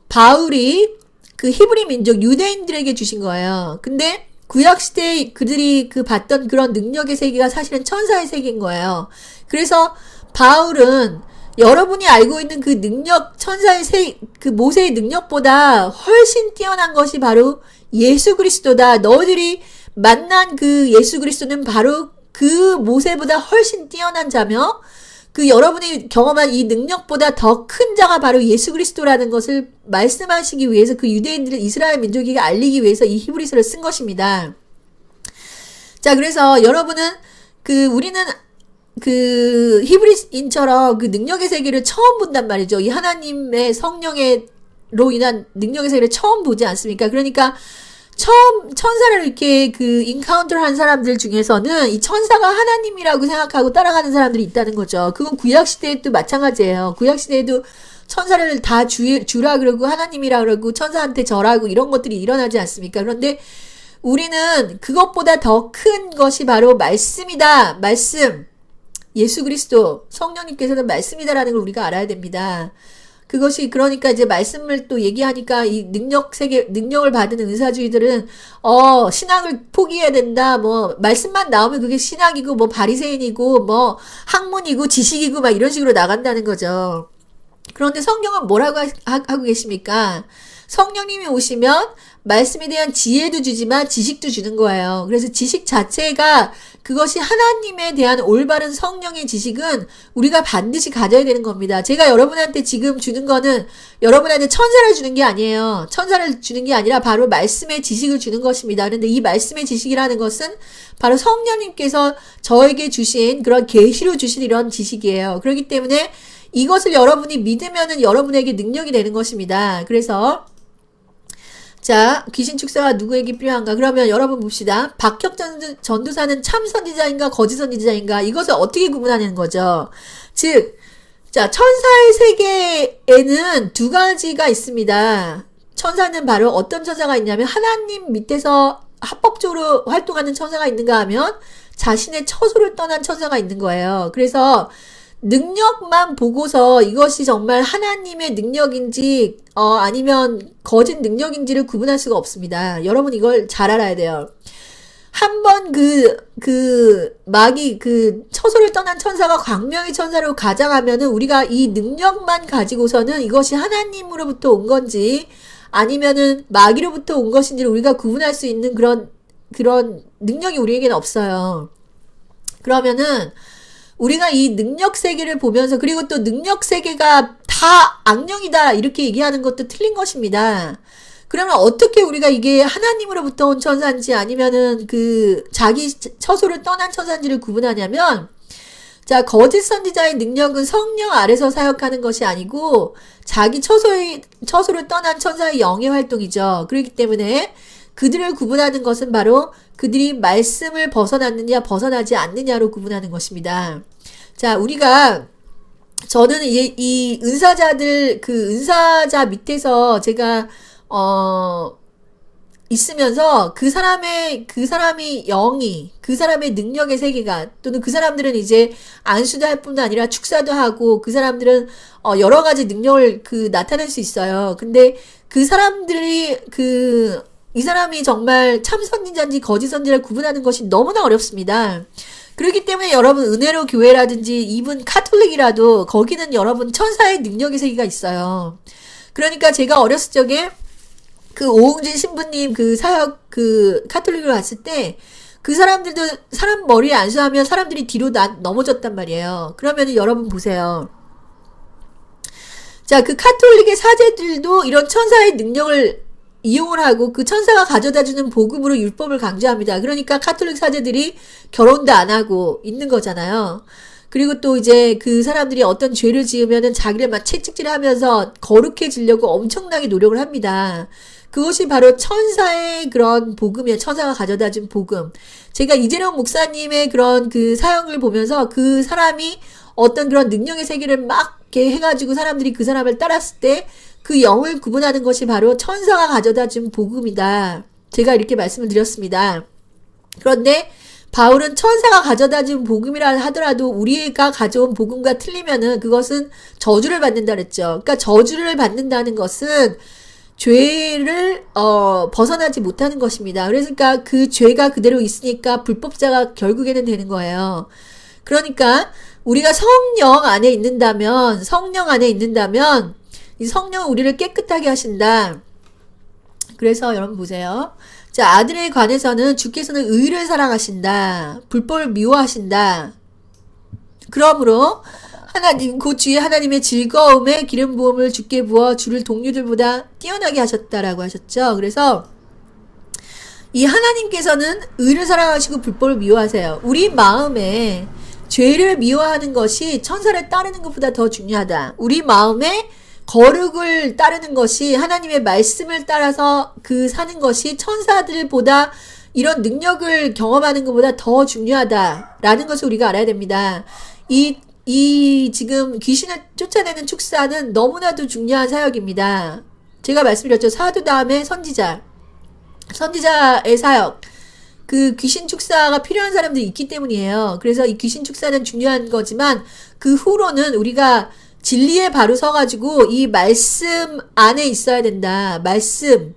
바울이 그 히브리 민족 유대인들에게 주신 거예요. 근데 구약시대에 그들이 그 봤던 그런 능력의 세계가 사실은 천사의 세계인 거예요. 그래서 바울은 여러분이 알고 있는 그 능력, 그 모세의 능력보다 훨씬 뛰어난 것이 바로 예수 그리스도다. 너희들이 만난 그 예수 그리스도는 바로 그 모세보다 훨씬 뛰어난 자며 그 여러분이 경험한 이 능력보다 더 큰 자가 바로 예수 그리스도라는 것을 말씀하시기 위해서 그 유대인들을 이스라엘 민족에게 알리기 위해서 이 히브리서를 쓴 것입니다. 자, 그래서 여러분은 우리는 그 히브리인처럼 그 능력의 세계를 처음 본단 말이죠. 이 하나님의 성령으로 인한 능력의 세계를 처음 보지 않습니까? 그러니까 처음 천사를 이렇게 그 인카운터를 한 사람들 중에서는 이 천사가 하나님이라고 생각하고 따라가는 사람들이 있다는 거죠. 그건 구약시대에도 마찬가지예요. 구약시대에도 천사를 다 주라 그러고 하나님이라 그러고 천사한테 절하고 이런 것들이 일어나지 않습니까? 그런데 우리는 그것보다 더 큰 것이 바로 말씀이다. 말씀. 예수 그리스도 성령님께서는 말씀이다라는 걸 우리가 알아야 됩니다. 그것이 그러니까 이제 말씀을 또 얘기하니까 이 능력을 받은 은사주의들은 신학을 포기해야 된다. 뭐 말씀만 나오면 그게 신학이고 뭐 바리새인이고 뭐 학문이고 지식이고 막 이런 식으로 나간다는 거죠. 그런데 성경은 뭐라고 하고 계십니까? 성령님이 오시면 말씀에 대한 지혜도 주지만 지식도 주는 거예요. 그래서 지식 자체가 그것이 하나님에 대한 올바른 성령의 지식은 우리가 반드시 가져야 되는 겁니다. 제가 여러분한테 지금 주는 거는 여러분한테 천사를 주는 게 아니에요. 천사를 주는 게 아니라 바로 말씀의 지식을 주는 것입니다. 그런데 이 말씀의 지식이라는 것은 바로 성령님께서 저에게 주신 그런 계시로 주신 이런 지식이에요. 그렇기 때문에 이것을 여러분이 믿으면은 여러분에게 능력이 되는 것입니다. 그래서 자, 귀신 축사가 누구에게 필요한가? 그러면 여러분 봅시다. 박혁 전도사는 참 선지자인가 거짓 선지자인가? 이것을 어떻게 구분하는 거죠? 즉, 자, 천사의 세계에는 두 가지가 있습니다. 천사는 바로 어떤 천사가 있냐면 하나님 밑에서 합법적으로 활동하는 천사가 있는가 하면 자신의 처소를 떠난 천사가 있는 거예요. 그래서 능력만 보고서 이것이 정말 하나님의 능력인지 아니면 거짓 능력인지를 구분할 수가 없습니다. 여러분 이걸 잘 알아야 돼요. 한번 마귀 처소를 떠난 천사가 광명의 천사로 가장하면은 우리가 이 능력만 가지고서는 이것이 하나님으로부터 온 건지 아니면은 마귀로부터 온 것인지를 우리가 구분할 수 있는 그런 능력이 우리에게는 없어요. 그러면은 우리가 이 능력 세계를 보면서 그리고 또 능력 세계가 다 악령이다 이렇게 얘기하는 것도 틀린 것입니다. 그러면 어떻게 우리가 이게 하나님으로부터 온 천사인지 아니면은 자기 처소를 떠난 천사인지를 구분하냐면 자, 거짓 선지자의 능력은 성령 아래서 사역하는 것이 아니고 자기 처소를 떠난 천사의 영의 활동이죠. 그렇기 때문에 그들을 구분하는 것은 바로 그들이 말씀을 벗어났느냐 벗어나지 않느냐로 구분하는 것입니다. 자, 저는 이 은사자들 은사자 밑에서 제가 있으면서 그 사람의 영이 그 사람의 능력의 세계가 또는 그 사람들은 이제 안수도 할 뿐만 아니라 축사도 하고 그 사람들은 여러 가지 능력을 나타낼 수 있어요. 근데 그 사람들이 이 사람이 정말 참 선지자인지 거짓 선지자를 구분하는 것이 너무나 어렵습니다. 그렇기 때문에 여러분 은혜로 교회라든지 이분 카톨릭이라도 거기는 여러분 천사의 능력의 세계가 있어요. 그러니까 제가 어렸을 적에 오웅진 신부님 사역 카톨릭으로 갔을 때 그 사람들도 사람 머리에 안수하면 사람들이 뒤로 넘어졌단 말이에요. 그러면은 여러분 보세요. 자, 카톨릭의 사제들도 이런 천사의 능력을 이용을 하고 그 천사가 가져다주는 복음으로 율법을 강조합니다. 그러니까 카톨릭 사제들이 결혼도 안 하고 있는 거잖아요. 그리고 또 이제 그 사람들이 어떤 죄를 지으면은 자기를 막 채찍질하면서 거룩해지려고 엄청나게 노력을 합니다. 그것이 바로 천사의 그런 복음이에요. 천사가 가져다준 복음. 제가 이재령 목사님의 그런 사역을 보면서 그 사람이 어떤 그런 능력의 세계를 막 이렇게 해가지고 사람들이 그 사람을 따랐을 때 그 영을 구분하는 것이 바로 천사가 가져다준 복음이다. 제가 이렇게 말씀을 드렸습니다. 그런데 바울은 천사가 가져다 준 복음이라 하더라도 우리가 가져온 복음과 틀리면은 그것은 저주를 받는다 그랬죠. 그러니까 저주를 받는다는 것은 죄를 벗어나지 못하는 것입니다. 그러니까 그 죄가 그대로 있으니까 불법자가 결국에는 되는 거예요. 그러니까 우리가 성령 안에 있는다면 이 성령은 우리를 깨끗하게 하신다. 그래서 여러분 보세요. 자, 아들에 관해서는 주께서는 의를 사랑하신다. 불법을 미워하신다. 그러므로 하나님 그 주의 하나님의 즐거움에 기름 부음을 주께 부어 주를 동료들보다 뛰어나게 하셨다라고 하셨죠. 그래서 이 하나님께서는 의를 사랑하시고 불법을 미워하세요. 우리 마음에 죄를 미워하는 것이 천사를 따르는 것보다 더 중요하다. 우리 마음에 거룩을 따르는 것이 하나님의 말씀을 따라서 사는 것이 천사들보다 이런 능력을 경험하는 것보다 더 중요하다라는 것을 우리가 알아야 됩니다. 이 지금 귀신을 쫓아내는 축사는 너무나도 중요한 사역입니다. 제가 말씀드렸죠. 사도 다음에 선지자의 사역. 그 귀신 축사가 필요한 사람들이 있기 때문이에요. 그래서 이 귀신 축사는 중요한 거지만 그 후로는 우리가 진리에 바로 서가지고 이 말씀 안에 있어야 된다. 말씀.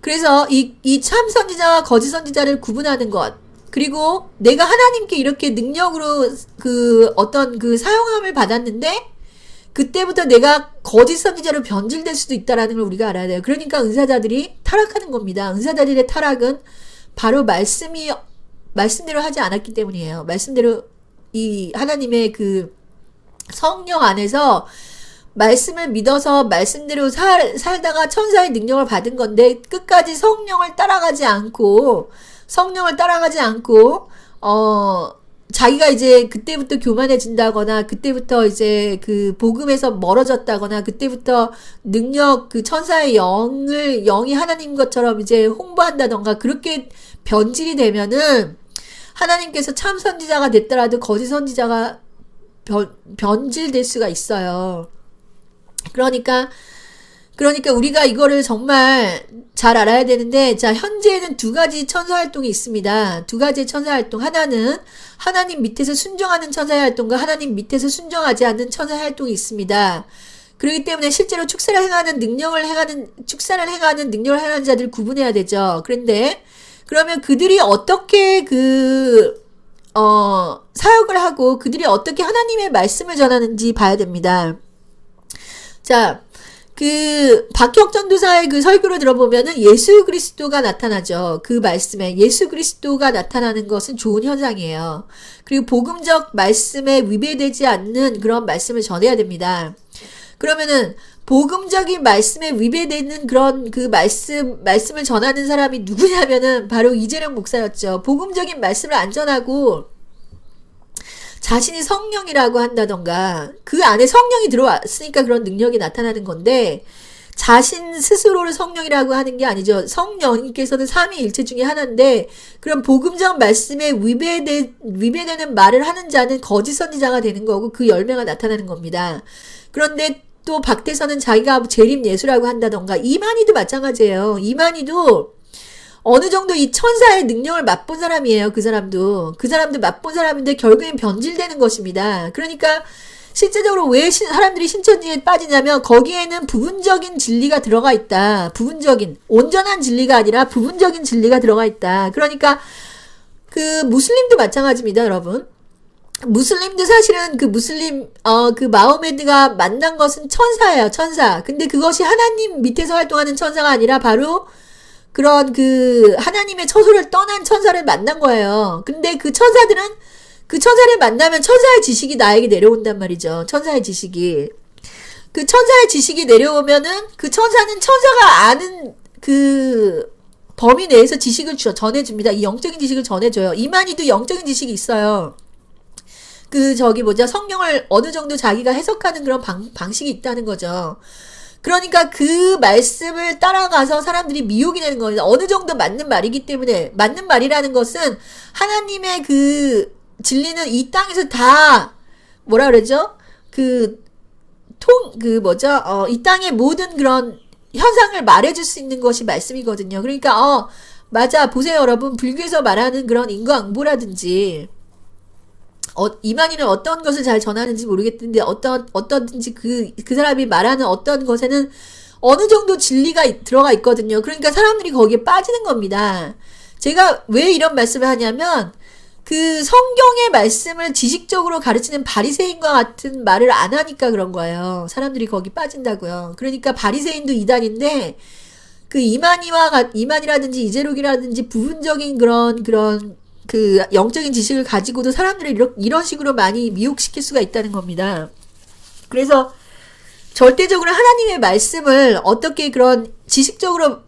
그래서 이 참 선지자와 거짓 선지자를 구분하는 것. 그리고 내가 하나님께 이렇게 능력으로 어떤 사용함을 받았는데 그때부터 내가 거짓 선지자로 변질될 수도 있다라는 걸 우리가 알아야 돼요. 그러니까 은사자들이 타락하는 겁니다. 은사자들의 타락은 바로 말씀대로 하지 않았기 때문이에요. 말씀대로 이 하나님의 성령 안에서 말씀을 믿어서 말씀대로 살다가 천사의 능력을 받은 건데 끝까지 성령을 따라가지 않고 자기가 이제 그때부터 교만해진다거나 그때부터 이제 복음에서 멀어졌다거나 그때부터 능력 천사의 영이 하나님 것처럼 이제 홍보한다던가 그렇게 변질이 되면은 하나님께서 참 선지자가 됐더라도 거짓 선지자가 변질될 수가 있어요. 그러니까 우리가 이거를 정말 잘 알아야 되는데, 자, 현재에는 두 가지 천사 활동이 있습니다. 두 가지의 천사 활동. 하나는 하나님 밑에서 순종하는 천사의 활동과 하나님 밑에서 순종하지 않는 천사의 활동이 있습니다. 그렇기 때문에 실제로 축사를 행하는 능력을 행하는 자들 구분해야 되죠. 그런데, 그러면 그들이 어떻게 사역을 하고 그들이 어떻게 하나님의 말씀을 전하는지 봐야 됩니다. 자, 박혁 전도사의 설교를 들어보면은 예수 그리스도가 나타나죠. 그 말씀에 예수 그리스도가 나타나는 것은 좋은 현상이에요. 그리고 복음적 말씀에 위배되지 않는 그런 말씀을 전해야 됩니다. 그러면은 복음적인 말씀에 위배되는 그런 말씀을 전하는 사람이 누구냐면은 바로 이재령 목사였죠. 복음적인 말씀을 안 전하고 자신이 성령이라고 한다던가 그 안에 성령이 들어왔으니까 그런 능력이 나타나는 건데 자신 스스로를 성령이라고 하는 게 아니죠. 성령님께서는 삼위일체 중에 하나인데 그런 복음적 말씀에 위배되는 말을 하는 자는 거짓 선지자가 되는 거고 그 열매가 나타나는 겁니다. 그런데 또 밖에서는 자기가 재림 예수라고 한다던가 이만희도 마찬가지예요. 이만희도 어느 정도 이 천사의 능력을 맛본 사람이에요. 그 사람도 맛본 사람인데 결국엔 변질되는 것입니다. 그러니까 실제적으로 왜 사람들이 신천지에 빠지냐면 거기에는 부분적인 진리가 들어가 있다. 온전한 진리가 아니라 부분적인 진리가 들어가 있다. 그러니까 무슬림도 마찬가지입니다, 여러분. 무슬림도 사실은 마호메드가 만난 것은 천사예요, 천사. 근데 그것이 하나님 밑에서 활동하는 천사가 아니라 바로 그런 하나님의 처소를 떠난 천사를 만난 거예요. 근데 그 천사를 만나면 천사의 지식이 나에게 내려온단 말이죠. 천사의 지식이. 그 천사의 지식이 내려오면은 그 천사는 천사가 아는 범위 내에서 지식을 전해줍니다. 이 영적인 지식을 전해줘요. 이만희도 영적인 지식이 있어요. 성경을 어느 정도 자기가 해석하는 그런 방식이 있다는 거죠. 그러니까 그 말씀을 따라가서 사람들이 미혹이 되는 겁니다. 어느 정도 맞는 말이기 때문에 맞는 말이라는 것은 하나님의 진리는 이 땅에서 다 뭐라 그러죠? 이 땅의 모든 그런 현상을 말해줄 수 있는 것이 말씀이거든요. 그러니까 맞아. 보세요, 여러분. 불교에서 말하는 그런 인과응보라든지, 이만희는 어떤 것을 잘 전하는지 모르겠는데, 어떤지 그 사람이 말하는 어떤 것에는 어느 정도 진리가 들어가 있거든요. 그러니까 사람들이 거기에 빠지는 겁니다. 제가 왜 이런 말씀을 하냐면, 그 성경의 말씀을 지식적으로 가르치는 바리새인과 같은 말을 안 하니까 그런 거예요. 사람들이 거기 빠진다고요. 그러니까 바리새인도 이단인데, 그 이만이라든지 이재록이라든지 부분적인 그런 그 영적인 지식을 가지고도 사람들을 이런 식으로 많이 미혹시킬 수가 있다는 겁니다. 그래서 절대적으로 하나님의 말씀을 어떻게 그런 지식적으로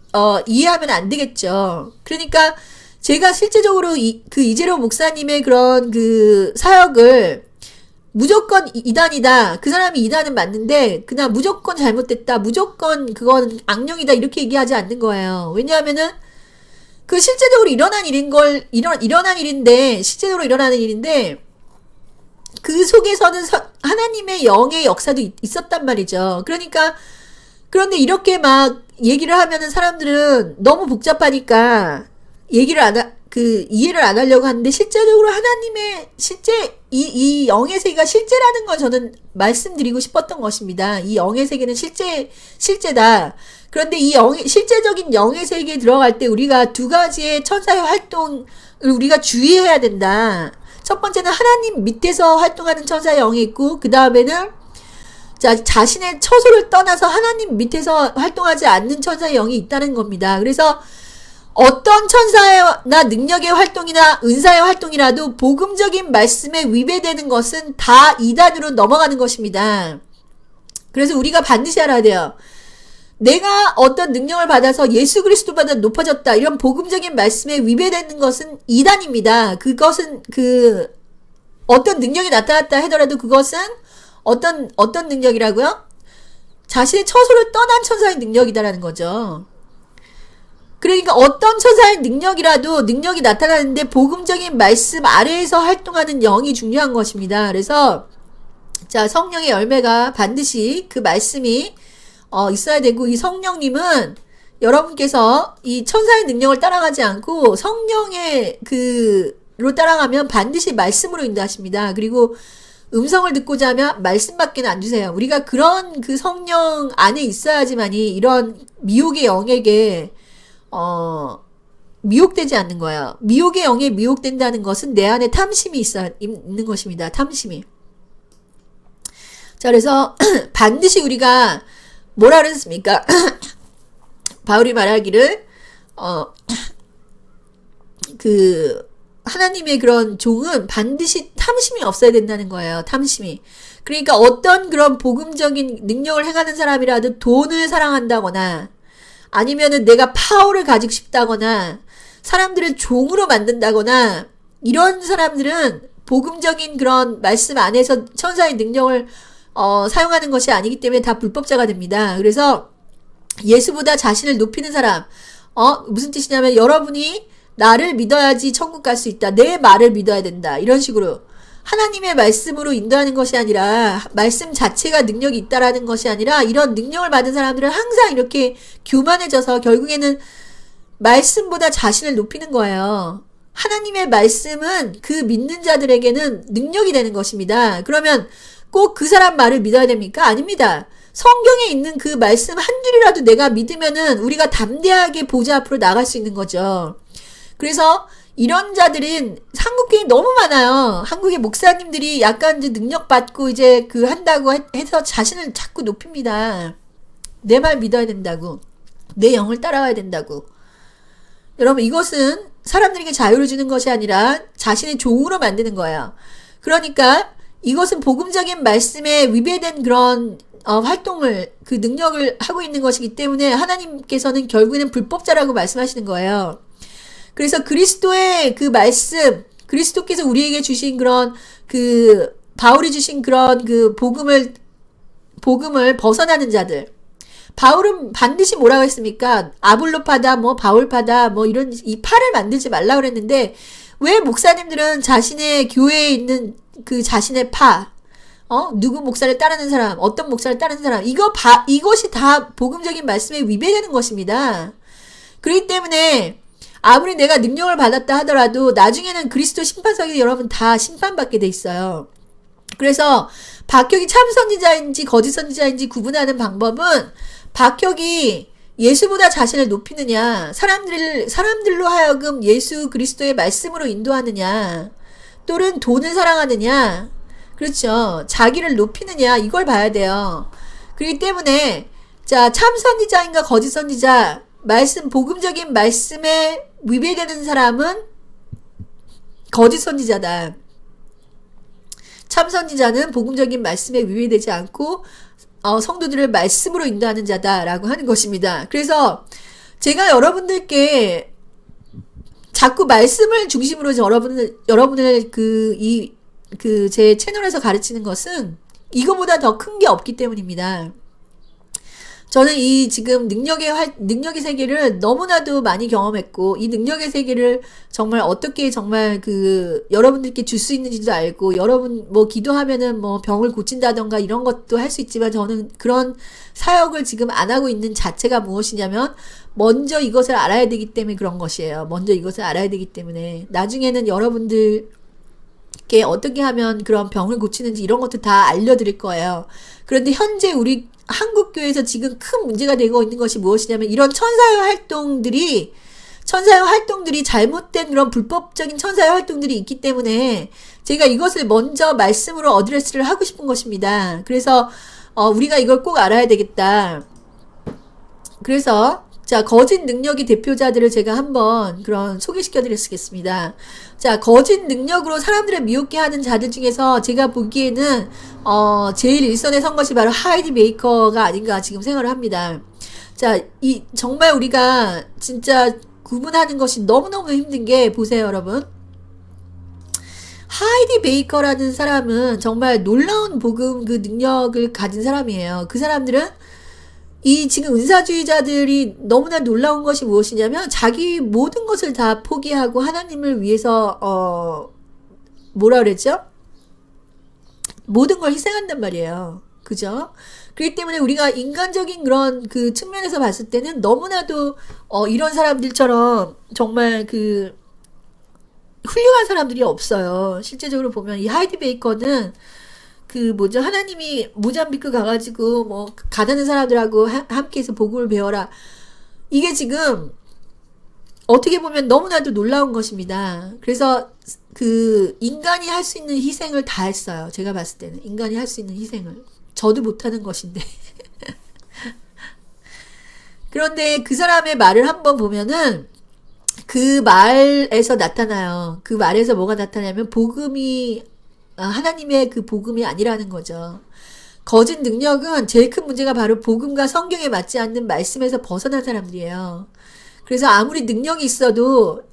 이해하면 안 되겠죠. 그러니까 제가 실제적으로 그 이재록 목사님의 그런 그 사역을 무조건 이단이다. 그 사람이 이단은 맞는데 그냥 무조건 잘못됐다. 무조건 그건 악령이다. 이렇게 얘기하지 않는 거예요. 왜냐하면은 그 실제적으로 일어난 일인데 실제적으로 일어나는 일인데 그 속에서는 하나님의 영의 역사도 있었단 말이죠. 그러니까 그런데 이렇게 막 얘기를 하면은 사람들은 너무 복잡하니까 이해를 안 하려고 하는데 실제적으로 하나님의 이 영의 세계가 실제라는 걸 저는 말씀드리고 싶었던 것입니다. 이 영의 세계는 실제다. 그런데 이 실제적인 영의 세계에 들어갈 때 우리가 두 가지의 천사의 활동을 우리가 주의해야 된다. 첫 번째는 하나님 밑에서 활동하는 천사의 영이 있고, 그 다음에는 자신의 처소를 떠나서 하나님 밑에서 활동하지 않는 천사의 영이 있다는 겁니다. 그래서 어떤 천사나 능력의 활동이나 은사의 활동이라도 복음적인 말씀에 위배되는 것은 다 이단으로 넘어가는 것입니다. 그래서 우리가 반드시 알아야 돼요. 내가 어떤 능력을 받아서 예수 그리스도보다 높아졌다. 이런 복음적인 말씀에 위배되는 것은 이단입니다. 그것은 어떤 능력이 나타났다 하더라도 그것은 어떤 능력이라고요? 자신의 처소를 떠난 천사의 능력이다라는 거죠. 그러니까 어떤 천사의 능력이라도 능력이 나타나는데 복음적인 말씀 아래에서 활동하는 영이 중요한 것입니다. 그래서 성령의 열매가 반드시 그 말씀이 있어야 되고, 이 성령님은 여러분께서 이 천사의 능력을 따라가지 않고 성령의 로 따라가면 반드시 말씀으로 인도하십니다. 그리고 음성을 듣고자 하면 말씀밖에 안 주세요. 우리가 그런 그 성령 안에 있어야지만이 이런 미혹의 영에게 미혹되지 않는 거예요. 미혹의 영에 미혹된다는 것은 내 안에 탐심이 있는 것입니다. 탐심이. 자, 그래서 반드시 우리가 뭐라 그랬습니까? 바울이 말하기를 하나님의 그런 종은 반드시 탐심이 없어야 된다는 거예요. 탐심이. 그러니까 어떤 그런 복음적인 능력을 행하는 사람이라도 돈을 사랑한다거나 아니면은 내가 파워를 가지고 싶다거나 사람들을 종으로 만든다거나 이런 사람들은 복음적인 그런 말씀 안에서 천사의 능력을 사용하는 것이 아니기 때문에 다 불법자가 됩니다. 그래서 예수보다 자신을 높이는 사람, 무슨 뜻이냐면 여러분이 나를 믿어야지 천국 갈 수 있다. 내 말을 믿어야 된다. 이런 식으로 하나님의 말씀으로 인도하는 것이 아니라 말씀 자체가 능력이 있다라는 것이 아니라 이런 능력을 받은 사람들은 항상 이렇게 교만해져서 결국에는 말씀보다 자신을 높이는 거예요. 하나님의 말씀은 그 믿는 자들에게는 능력이 되는 것입니다. 그러면 꼭 그 사람 말을 믿어야 됩니까? 아닙니다. 성경에 있는 그 말씀 한 줄이라도 내가 믿으면은 우리가 담대하게 보좌 앞으로 나갈 수 있는 거죠. 그래서 이런 자들은 한국교회 너무 많아요. 한국의 목사님들이 약간 이제 능력 받고 이제 한다고 해서 자신을 자꾸 높입니다. 내 말 믿어야 된다고. 내 영을 따라가야 된다고. 여러분, 이것은 사람들에게 자유를 주는 것이 아니라 자신의 종으로 만드는 거예요. 그러니까 이것은 복음적인 말씀에 위배된 그런 활동을, 그 능력을 하고 있는 것이기 때문에 하나님께서는 결국에는 불법자라고 말씀하시는 거예요. 그래서 그리스도의 그 말씀, 그리스도께서 우리에게 주신 그런 바울이 주신 그런 복음을 벗어나는 자들. 바울은 반드시 뭐라고 했습니까? 아볼로파다, 바울파다, 이런, 이 파를 만들지 말라고 그랬는데, 왜 목사님들은 자신의 교회에 있는 자신의 파, 누구 목사를 따르는 사람, 어떤 목사를 따르는 사람, 이것이 다 복음적인 말씀에 위배되는 것입니다. 그렇기 때문에, 아무리 내가 능력을 받았다 하더라도 나중에는 그리스도 심판석에서 여러분 다 심판받게 돼 있어요. 그래서 박혁이 참 선지자인지 거짓 선지자인지 구분하는 방법은 박혁이 예수보다 자신을 높이느냐, 사람들로 하여금 예수 그리스도의 말씀으로 인도하느냐, 또는 돈을 사랑하느냐, 그렇죠. 자기를 높이느냐, 이걸 봐야 돼요. 그렇기 때문에, 자, 참 선지자인가 거짓 선지자, 복음적인 말씀에 위배되는 사람은 거짓 선지자다. 참 선지자는 복음적인 말씀에 위배되지 않고 성도들을 말씀으로 인도하는 자다라고 하는 것입니다. 그래서 제가 여러분들께 자꾸 말씀을 중심으로 여러분을 제 채널에서 가르치는 것은 이거보다 더 큰 게 없기 때문입니다. 저는 이 지금 능력의 세계를 너무나도 많이 경험했고, 이 능력의 세계를 정말 어떻게 정말 여러분들께 줄 수 있는지도 알고, 여러분 기도하면은 병을 고친다던가 이런 것도 할 수 있지만, 저는 그런 사역을 지금 안 하고 있는 자체가 무엇이냐면, 먼저 이것을 알아야 되기 때문에 그런 것이에요. 먼저 이것을 알아야 되기 때문에. 나중에는 여러분들께 어떻게 하면 그런 병을 고치는지 이런 것도 다 알려드릴 거예요. 그런데 현재 우리 한국교회에서 지금 큰 문제가 되고 있는 것이 무엇이냐면, 이런 천사의 활동들이 잘못된 그런 불법적인 천사의 활동들이 있기 때문에 제가 이것을 먼저 말씀으로 어드레스를 하고 싶은 것입니다. 그래서 우리가 이걸 꼭 알아야 되겠다. 그래서 자, 거짓 능력의 대표자들을 제가 한번 소개시켜 드리겠습니다. 자, 거짓 능력으로 사람들을 미혹게 하는 자들 중에서 제가 보기에는 제일 일선에 선 것이 바로 하이디 베이커가 아닌가 지금 생각을 합니다. 자, 정말 우리가 진짜 구분하는 것이 너무너무 힘든 게, 보세요, 여러분. 하이디 베이커라는 사람은 정말 놀라운 복음 능력을 가진 사람이에요. 그 사람들은 지금 은사주의자들이 너무나 놀라운 것이 무엇이냐면, 자기 모든 것을 다 포기하고 하나님을 위해서 뭐라 그랬죠? 모든 걸 희생한단 말이에요. 그죠? 그렇기 때문에 우리가 인간적인 그런 측면에서 봤을 때는 너무나도 이런 사람들처럼 정말 훌륭한 사람들이 없어요. 실제적으로 보면 이 하이디 베이커는 하나님이 모잠비크 가가지고 가난한 사람들하고 함께해서 복음을 배워라. 이게 지금 어떻게 보면 너무나도 놀라운 것입니다. 그래서 인간이 할 수 있는 희생을 다 했어요. 제가 봤을 때는 인간이 할 수 있는 희생을. 저도 못하는 것인데. 그런데 그 사람의 말을 한번 보면은 그 말에서 나타나요. 그 말에서 뭐가 나타나냐면, 하나님의 복음이 아니라는 거죠. 거짓 능력은 제일 큰 문제가 바로 복음과 성경에 맞지 않는 말씀에서 벗어난 사람들이에요. 그래서 아무리 능력이 있어도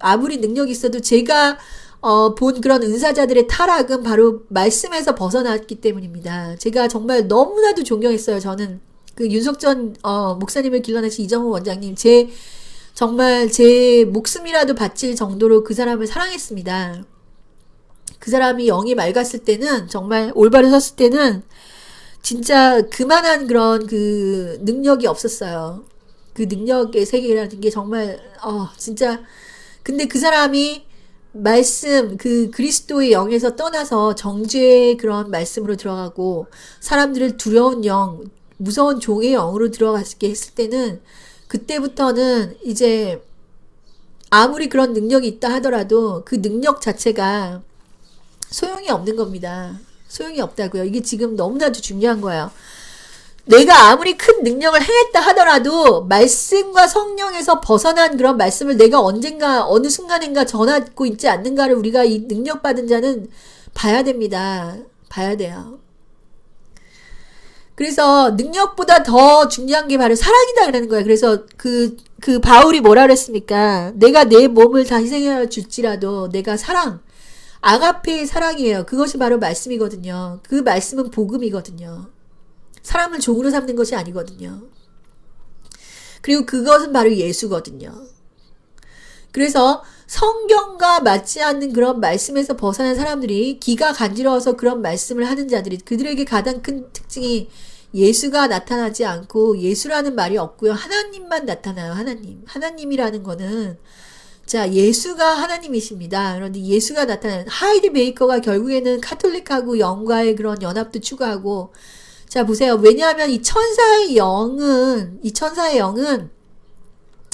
제가 본 그런 은사자들의 타락은 바로 말씀에서 벗어났기 때문입니다. 제가 정말 너무나도 존경했어요. 저는 윤석전 목사님을 길러내신 이정호 원장님, 정말 제 목숨이라도 바칠 정도로 그 사람을 사랑했습니다. 그 사람이 영이 맑았을 때는, 정말 올바로 섰을 때는 진짜 그만한 그런 능력이 없었어요. 그 능력의 세계라는 게 정말 진짜. 근데 그 사람이 그리스도의 영에서 떠나서 정죄의 그런 말씀으로 들어가고, 사람들을 두려운 영, 무서운 종의 영으로 들어가게 했을 때는, 그때부터는 이제 아무리 그런 능력이 있다 하더라도 그 능력 자체가 소용이 없는 겁니다. 소용이 없다고요. 이게 지금 너무나도 중요한 거예요. 내가 아무리 큰 능력을 행했다 하더라도 말씀과 성령에서 벗어난 그런 말씀을 내가 언젠가 어느 순간인가 전하고 있지 않는가를 우리가 이 능력받은 자는 봐야 됩니다. 봐야 돼요. 그래서 능력보다 더 중요한 게 바로 사랑이다 그러는 거예요. 그래서 바울이 뭐라 그랬습니까? 내가 내 몸을 다 희생해 줄지라도 내가 아가페의 사랑이에요. 그것이 바로 말씀이거든요. 그 말씀은 복음이거든요. 사람을 종으로 삼는 것이 아니거든요. 그리고 그것은 바로 예수거든요. 그래서 성경과 맞지 않는 그런 말씀에서 벗어난 사람들이 기가 간지러워서 그런 말씀을 하는 자들이, 그들에게 가장 큰 특징이 예수가 나타나지 않고 예수라는 말이 없고요. 하나님만 나타나요. 하나님이라는 거는 자, 예수가 하나님이십니다. 그런데 예수가 나타나는 하이디 베이커가 결국에는 카톨릭하고 영과의 그런 연합도 추구하고, 자, 보세요. 왜냐하면 이 천사의 영은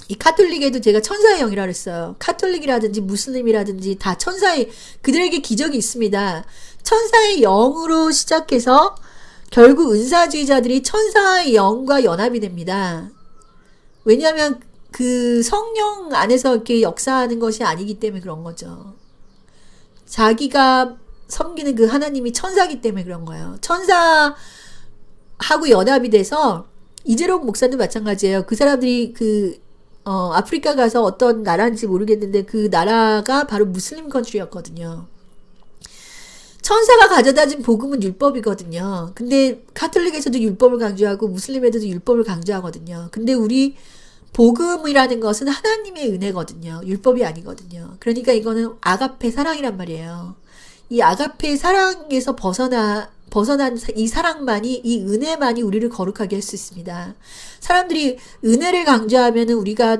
이 카톨릭에도 제가 천사의 영이라 그랬어요. 카톨릭이라든지 무슬림이라든지 다 그들에게 기적이 있습니다. 천사의 영으로 시작해서 결국 은사주의자들이 천사의 영과 연합이 됩니다. 왜냐하면 그 성령 안에서 이렇게 역사하는 것이 아니기 때문에 그런 거죠. 자기가 섬기는 그 하나님이 천사기 때문에 그런 거예요. 천사하고 연합이 돼서 이재록 목사도 마찬가지예요. 그 사람들이 아프리카 가서 어떤 나라인지 모르겠는데 그 나라가 바로 무슬림 컨트리였거든요. 천사가 가져다 준 복음은 율법이거든요. 근데 카톨릭에서도 율법을 강조하고 무슬림에서도 율법을 강조하거든요. 근데 우리 복음이라는 것은 하나님의 은혜거든요. 율법이 아니거든요. 그러니까 이거는 아가페 사랑이란 말이에요. 이 아가페 사랑에서 벗어난 이 사랑만이, 이 은혜만이 우리를 거룩하게 할 수 있습니다. 사람들이 은혜를 강조하면은 우리가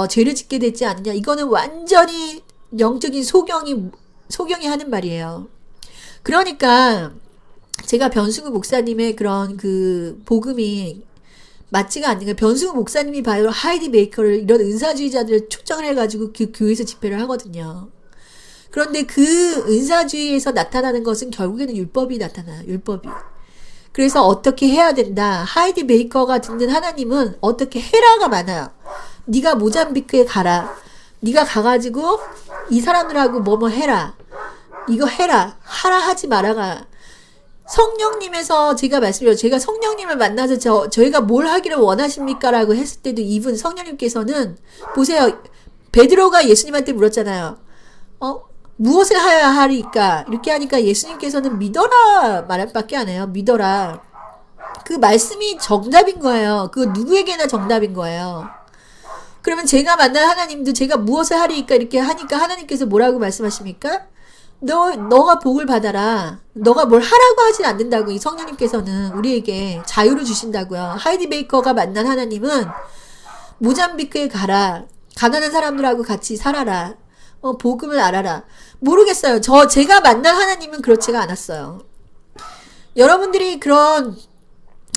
죄를 짓게 되지 않느냐. 이거는 완전히 영적인 소경이 하는 말이에요. 그러니까 제가 변승우 목사님의 그런 그 복음이 맞지가 않는 거예요. 변승우 목사님이 바로 하이디 베이커를 이런 은사주의자들을 초청을 해가지고 그 교회에서 집회를 하거든요. 그런데 그 은사주의에서 나타나는 것은 결국에는 율법이 나타나요. 율법이. 그래서 어떻게 해야 된다. 하이디 베이커가 듣는 하나님은 어떻게 해라가 많아요. 네가 모잠비크에 가라. 네가 가가지고 이 사람들하고 뭐뭐 해라. 이거 해라. 하라 하지 마라가. 성령님에서 제가 말씀드려요. 제가 성령님을 만나서 저희가 뭘 하기를 원하십니까? 라고 했을 때도 이분 성령님께서는 보세요. 베드로가 예수님한테 물었잖아요. 무엇을 하여야 하리까? 이렇게 하니까 예수님께서는 믿어라 말밖에 안 해요. 믿어라. 그 말씀이 정답인 거예요. 그 누구에게나 정답인 거예요. 그러면 제가 만난 하나님도 제가 무엇을 하리까? 이렇게 하니까 하나님께서 뭐라고 말씀하십니까? 너가 복을 받아라. 너가 뭘 하라고 하진 않는다고 이 성령님께서는 우리에게 자유를 주신다고요. 하이디 베이커가 만난 하나님은 모잠비크에 가라. 가난한 사람들하고 같이 살아라. 복음을 알아라. 모르겠어요. 제가 만난 하나님은 그렇지가 않았어요. 여러분들이 그런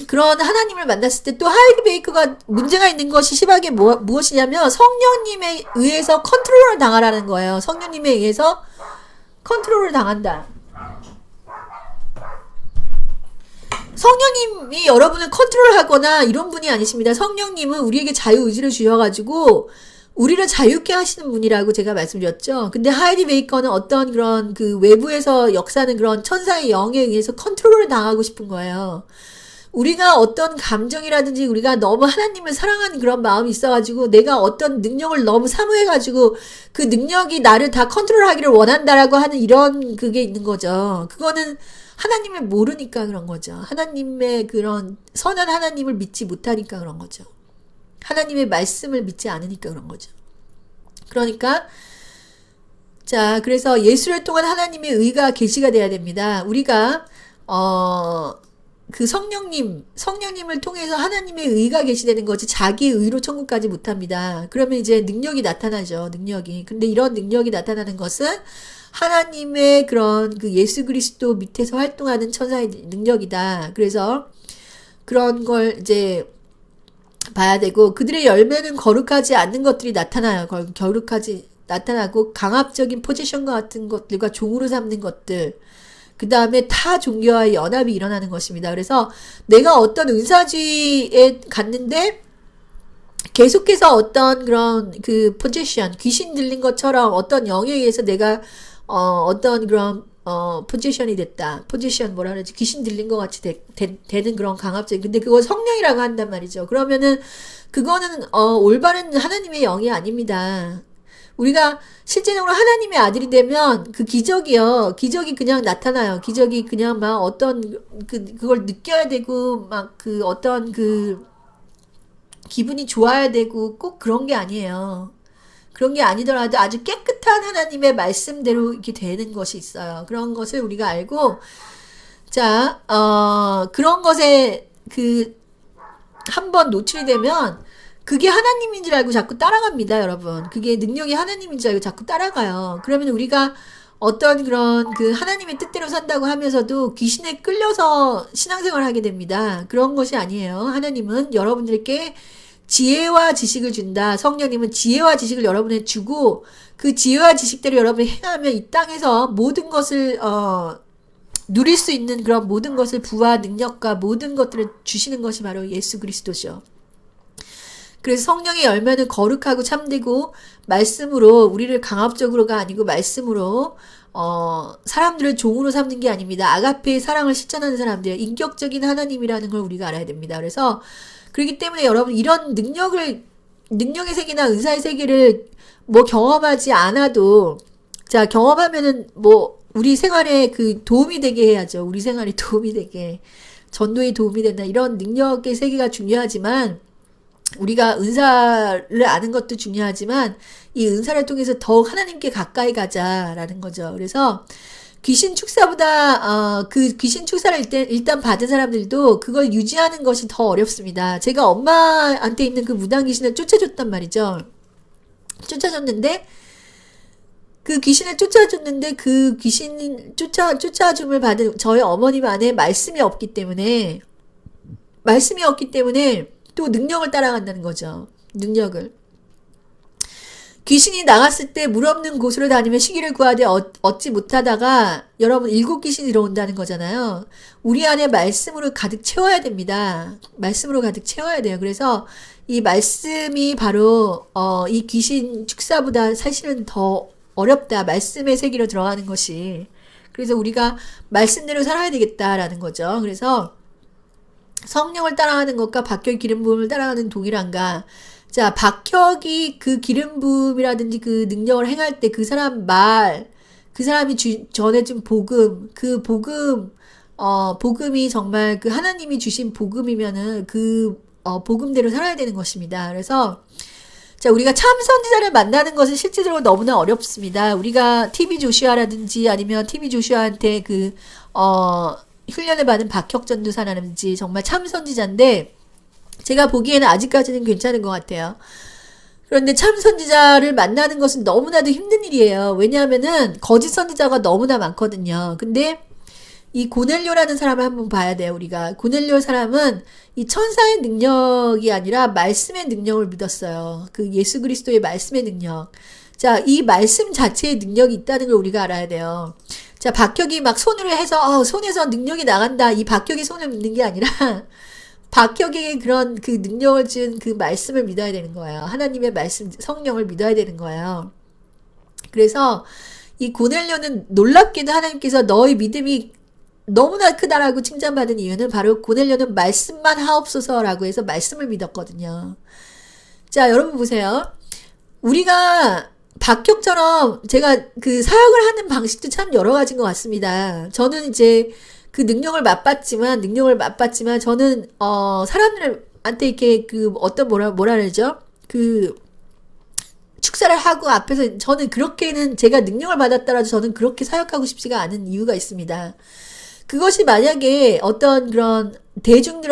하나님을 만났을 때 또 하이디 베이커가 문제가 있는 것이 심하게 무엇이냐면 성령님에 의해서 컨트롤을 당하라는 거예요. 성령님에 의해서 컨트롤을 당한다. 성령님이 여러분을 컨트롤하거나 이런 분이 아니십니다. 성령님은 우리에게 자유의지를 주셔가지고 우리를 자유케 하시는 분이라고 제가 말씀드렸죠. 근데 하이디 베이커는 어떤 그런 그 외부에서 역사하는 그런 천사의 영에 의해서 컨트롤을 당하고 싶은 거예요. 우리가 어떤 감정이라든지 우리가 너무 하나님을 사랑하는 그런 마음이 있어가지고 내가 어떤 능력을 너무 사모해가지고 그 능력이 나를 다 컨트롤하기를 원한다라고 하는 이런 그게 있는 거죠. 그거는 하나님을 모르니까 그런 거죠. 하나님의 그런 선한 하나님을 믿지 못하니까 그런 거죠. 하나님의 말씀을 믿지 않으니까 그런 거죠. 그러니까 자, 그래서 예수를 통한 하나님의 의가 계시가 돼야 됩니다. 우리가 그 성령님을 통해서 하나님의 의가 계시되는 거지 자기의 의로 천국까지 못합니다. 그러면 이제 능력이 나타나죠. 능력이. 근데 이런 능력이 나타나는 것은 하나님의 그런 그 예수 그리스도 밑에서 활동하는 천사의 능력이다. 그래서 그런 걸 이제 봐야 되고 그들의 열매는 거룩하지 않는 것들이 나타나요. 나타나고 강압적인 포지션과 같은 것들과 종으로 삼는 것들 그 다음에 타 종교와의 연합이 일어나는 것입니다. 그래서 내가 어떤 은사주의에 갔는데 계속해서 어떤 그런 그 포지션 귀신 들린 것처럼 어떤 영에 의해서 내가 어떤 그런 포지션이 됐다. 포지션 뭐라 그러지? 귀신 들린 것 같이 되는 그런 강압적인. 근데 그걸 성령이라고 한단 말이죠. 그러면은 그거는 올바른 하나님의 영이 아닙니다. 우리가 실제적으로 하나님의 아들이 되면 그 기적이 그냥 나타나요. 기적이 그냥 막 어떤 그걸 느껴야 되고 막 그 어떤 그 기분이 좋아야 되고 꼭 그런 게 아니에요. 그런 게 아니더라도 아주 깨끗한 하나님의 말씀대로 이렇게 되는 것이 있어요. 그런 것을 우리가 알고, 자, 그런 것에 한번 노출이 되면, 그게 하나님인 줄 알고 자꾸 따라갑니다, 여러분. 그게 능력이 하나님인 줄 알고 자꾸 따라가요. 그러면 우리가 어떤 그런 그 하나님의 뜻대로 산다고 하면서도 귀신에 끌려서 신앙생활을 하게 됩니다. 그런 것이 아니에요. 하나님은 여러분들께 지혜와 지식을 준다. 성령님은 지혜와 지식을 여러분에 주고 그 지혜와 지식대로 여러분이 행하면 이 땅에서 모든 것을 누릴 수 있는 그런 모든 것을 부와 능력과 모든 것들을 주시는 것이 바로 예수 그리스도죠. 그래서 성령의 열매는 거룩하고 참되고 말씀으로 우리를 강압적으로가 아니고 말씀으로 사람들을 종으로 삼는 게 아닙니다. 아가페의 사랑을 실천하는 사람들, 인격적인 하나님이라는 걸 우리가 알아야 됩니다. 그래서 그렇기 때문에 여러분 이런 능력의 세계나 은사의 세계를 뭐 경험하지 않아도 자 경험하면은 뭐 우리 생활에 그 도움이 되게 해야죠. 우리 생활에 도움이 되게 전도에 도움이 된다. 이런 능력의 세계가 중요하지만 우리가 은사를 아는 것도 중요하지만 이 은사를 통해서 더욱 하나님께 가까이 가자라는 거죠. 그래서 귀신 축사보다 그 귀신 축사를 일단 받은 사람들도 그걸 유지하는 것이 더 어렵습니다. 제가 엄마한테 있는 그 무당 귀신을 쫓아줬단 말이죠. 쫓아줬는데 그 귀신을 쫓아줬는데 그 귀신 쫓아줌을 받은 저희 어머님 안에 말씀이 없기 때문에 또 능력을 따라간다는 거죠. 능력을. 귀신이 나갔을 때 물 없는 곳으로 다니며 시기를 구하되 얻지 못하다가 여러분 7 귀신이 들어온다는 거잖아요. 우리 안에 말씀으로 가득 채워야 됩니다. 말씀으로 가득 채워야 돼요. 그래서 이 말씀이 바로 이 귀신 축사보다 사실은 더 어렵다. 말씀의 세계로 들어가는 것이. 그래서 우리가 말씀대로 살아야 되겠다라는 거죠. 그래서 성령을 따라가는 것과 박혁의 기름 부음을 따라가는 동일한가? 자, 박혁이 그 기름 부음이라든지 그 능력을 행할 때 그 사람 말, 그 사람이 전해준 복음, 그 복음이 정말 그 하나님이 주신 복음이면은 그 복음대로 살아야 되는 것입니다. 그래서 자, 우리가 참 선지자를 만나는 것은 실질적으로 너무나 어렵습니다. 우리가 TV 조슈아라든지 아니면 TV 조슈아한테 훈련을 받은 박혁 전도사라든지 정말 참 선지자인데 제가 보기에는 아직까지는 괜찮은 것 같아요. 그런데 참 선지자를 만나는 것은 너무나도 힘든 일이에요. 왜냐하면은 거짓 선지자가 너무나 많거든요. 근데 이 고넬료라는 사람을 한번 봐야 돼요. 우리가 고넬료 사람은 이 천사의 능력이 아니라 말씀의 능력을 믿었어요. 그 예수 그리스도의 말씀의 능력. 자, 이 말씀 자체의 능력이 있다는 걸 우리가 알아야 돼요. 자, 박혁이 막 손으로 해서 손에서 능력이 나간다. 이 박혁이 손을 믿는 게 아니라 박혁에게 그런 그 능력을 준 그 말씀을 믿어야 되는 거예요. 하나님의 말씀, 성령을 믿어야 되는 거예요. 그래서 이 고넬료는 놀랍게도 하나님께서 너의 믿음이 너무나 크다라고 칭찬받은 이유는 바로 고넬료는 말씀만 하옵소서라고 해서 말씀을 믿었거든요. 자, 여러분 보세요. 우리가 박혁처럼 제가 그 사역을 하는 방식도 참 여러 가지인 것 같습니다. 저는 이제 그 능력을 맛봤지만 저는 사람들한테 이렇게 그 어떤 뭐라 그러죠? 그 축사를 하고 앞에서 저는 그렇게는 제가 능력을 받았더라도 저는 그렇게 사역하고 싶지가 않은 이유가 있습니다. 그것이 만약에 어떤 그런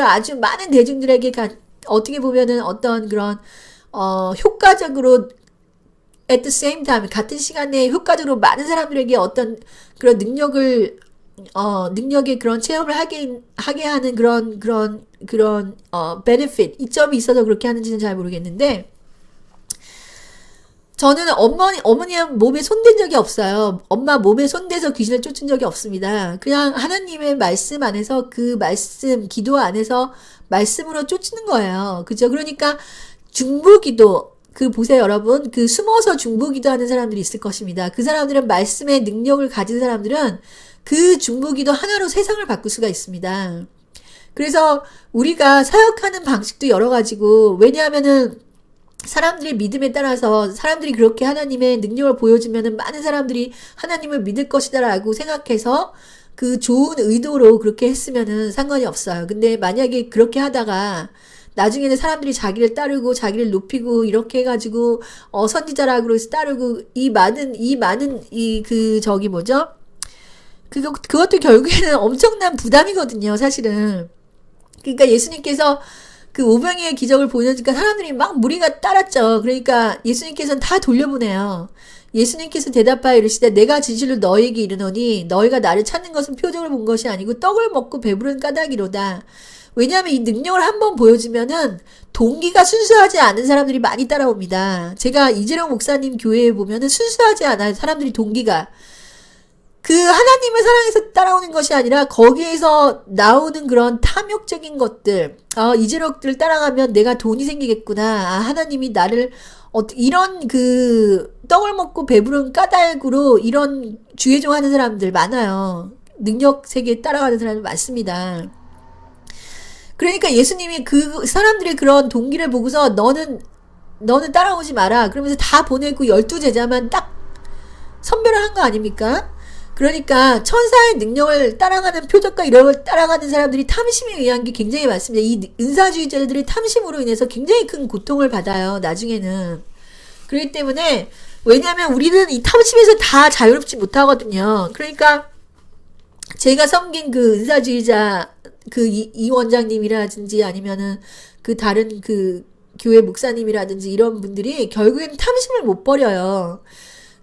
아주 많은 대중들에게 어떻게 보면은 어떤 그런 효과적으로 at the same time 같은 시간에 효과적으로 많은 사람들에게 어떤 그런 능력의 그런 체험을 하게 하는 그런 benefit 이점이 있어서 그렇게 하는지는 잘 모르겠는데 저는 어머니 몸에 손댄 적이 없어요. 엄마 몸에 손대서 귀신을 쫓은 적이 없습니다. 그냥 하나님의 말씀 안에서 그 말씀, 기도 안에서 말씀으로 쫓는 거예요. 그죠? 그러니까 중보기도, 보세요, 여러분. 그 숨어서 중보기도 하는 사람들이 있을 것입니다. 그 사람들은 말씀의 능력을 가진 사람들은 그 중보기도 하나로 세상을 바꿀 수가 있습니다. 그래서 우리가 사역하는 방식도 여러 가지고, 왜냐하면은 사람들의 믿음에 따라서 사람들이 그렇게 하나님의 능력을 보여주면은 많은 사람들이 하나님을 믿을 것이다라고 생각해서 그 좋은 의도로 그렇게 했으면은 상관이 없어요. 근데 만약에 그렇게 하다가 나중에는 사람들이 자기를 따르고 자기를 높이고 이렇게 해가지고 선지자라고 해서 따르고 이 많은 그것도 결국에는 엄청난 부담이거든요, 사실은. 그러니까 예수님께서 그 오병이의 기적을 보여주니까 사람들이 막 무리가 따랐죠. 그러니까 예수님께서는 다 돌려보내요. 예수님께서 대답하여 이르시되 내가 진실로 너희에게 이르노니 너희가 나를 찾는 것은 표적을 본 것이 아니고 떡을 먹고 배부른 까닭이로다. 왜냐하면 이 능력을 한번 보여주면은 동기가 순수하지 않은 사람들이 많이 따라옵니다. 제가 이재령 목사님 교회에 보면은 순수하지 않아요. 사람들이 동기가. 그 하나님을 사랑해서 따라오는 것이 아니라 거기에서 나오는 그런 탐욕적인 것들, 이재력들 따라가면 내가 돈이 생기겠구나. 하나님이 나를 이런 그 떡을 먹고 배부른 까닭으로 이런 주의종하는 사람들 많아요. 능력 세계에 따라가는 사람들 많습니다. 그러니까 예수님이 그 사람들의 그런 동기를 보고서 너는 따라오지 마라. 그러면서 다 보내고 12제자만 딱 선별을 한 거 아닙니까? 그러니까 천사의 능력을 따라가는 표적과 이런 걸 따라가는 사람들이 탐심에 의한 게 굉장히 많습니다. 이 은사주의자들의 탐심으로 인해서 굉장히 큰 고통을 받아요. 나중에는. 그렇기 때문에 왜냐하면 우리는 이 탐심에서 다 자유롭지 못하거든요. 그러니까 제가 섬긴 그 은사주의자 그 이 원장님이라든지 아니면은 그 다른 그 교회 목사님이라든지 이런 분들이 결국에는 탐심을 못 버려요.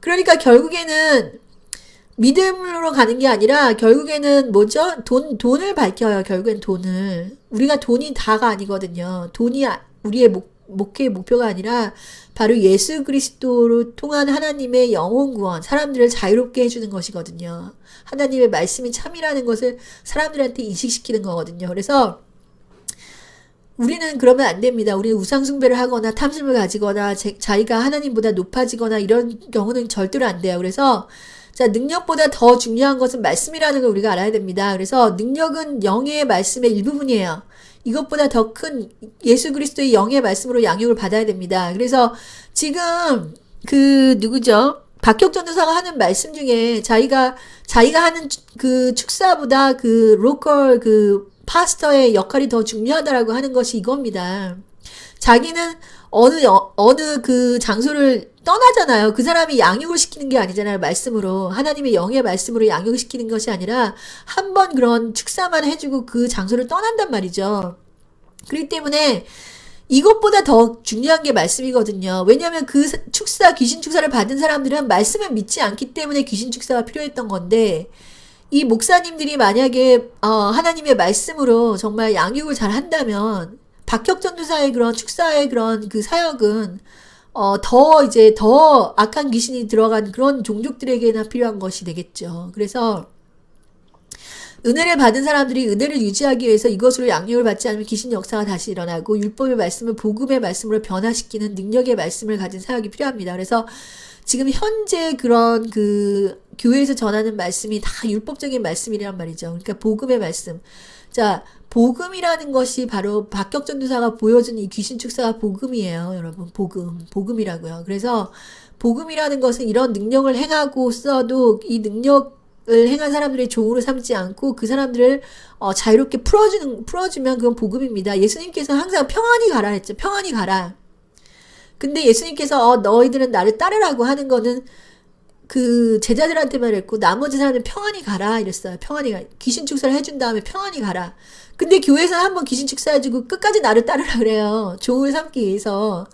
그러니까 결국에는 믿음으로 가는 게 아니라 결국에는 뭐죠? 돈을 밝혀요. 결국엔 돈을. 우리가 돈이 다가 아니거든요. 돈이 우리의 목회의 목표가 아니라 바로 예수 그리스도로 통한 하나님의 영혼 구원, 사람들을 자유롭게 해주는 것이거든요. 하나님의 말씀이 참이라는 것을 사람들한테 인식시키는 거거든요. 그래서 우리는 그러면 안 됩니다. 우리는 우상숭배를 하거나 탐심을 가지거나 자기가 하나님보다 높아지거나 이런 경우는 절대로 안 돼요. 그래서 자, 능력보다 더 중요한 것은 말씀이라는 걸 우리가 알아야 됩니다. 그래서 능력은 영의 말씀의 일부분이에요. 이것보다 더 큰 예수 그리스도의 영의 말씀으로 양육을 받아야 됩니다. 그래서 지금 그 누구죠? 박혁 전도사가 하는 말씀 중에 자기가 하는 그 축사보다 그 로컬 그 파스터의 역할이 더 중요하다라고 하는 것이 이겁니다. 자기는 어느 그 장소를 떠나잖아요. 그 사람이 양육을 시키는 게 아니잖아요. 말씀으로. 하나님의 영의 말씀으로 양육을 시키는 것이 아니라 한 번 그런 축사만 해주고 그 장소를 떠난단 말이죠. 그렇기 때문에 이것보다 더 중요한 게 말씀이거든요. 왜냐하면 그 귀신 축사를 받은 사람들은 말씀을 믿지 않기 때문에 귀신 축사가 필요했던 건데 이 목사님들이 만약에 하나님의 말씀으로 정말 양육을 잘 한다면 박혁 전도사의 그런 축사의 그런 그 사역은 더 악한 귀신이 들어간 그런 종족들에게나 필요한 것이 되겠죠. 그래서 은혜를 받은 사람들이 은혜를 유지하기 위해서 이것으로 양육을 받지 않으면 귀신 역사가 다시 일어나고 율법의 말씀을 복음의 말씀으로 변화시키는 능력의 말씀을 가진 사역이 필요합니다. 그래서 지금 현재 그런 그 교회에서 전하는 말씀이 다 율법적인 말씀이란 말이죠. 그러니까 복음의 말씀. 자, 복음이라는 것이 바로 박혁 전도사가 보여준 이 귀신 축사가 복음이에요, 여러분. 복음이라고요. 그래서 복음이라는 것은 이런 능력을 행하고서도 이 능력을 행한 사람들의 종으로 삼지 않고 그 사람들을 자유롭게 풀어주면 그건 복음입니다. 예수님께서 항상 평안히 가라 했죠. 평안히 가라. 근데 예수님께서 너희들은 나를 따르라고 하는 거는 그 제자들한테만 했고 나머지 사람들은 평안히 가라 이랬어요. 평안히 가. 귀신 축사를 해준 다음에 평안히 가라. 근데 교회에서는 한번 귀신 축사해주고 끝까지 나를 따르라 그래요. 종을 삼기 위해서.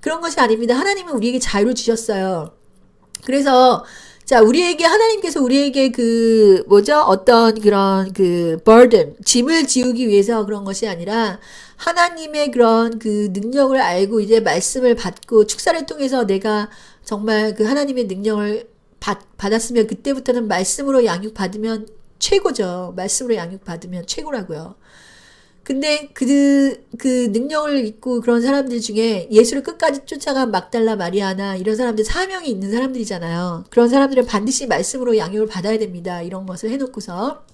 그런 것이 아닙니다. 하나님은 우리에게 자유를 주셨어요. 그래서 자, 하나님께서 우리에게 어떤 그런 burden, 짐을 지우기 위해서 그런 것이 아니라, 하나님의 그런 그 능력을 알고 이제 말씀을 받고, 축사를 통해서 내가 정말 그 하나님의 능력을 받았으면, 그때부터는 말씀으로 양육받으면 최고죠. 말씀으로 양육받으면 최고라고요. 근데 그 능력을 잊고 그런 사람들 중에 예수를 끝까지 쫓아간 막달라 마리아나 이런 사람들 사명이 있는 사람들이잖아요. 그런 사람들은 반드시 말씀으로 양육을 받아야 됩니다. 이런 것을 해놓고서.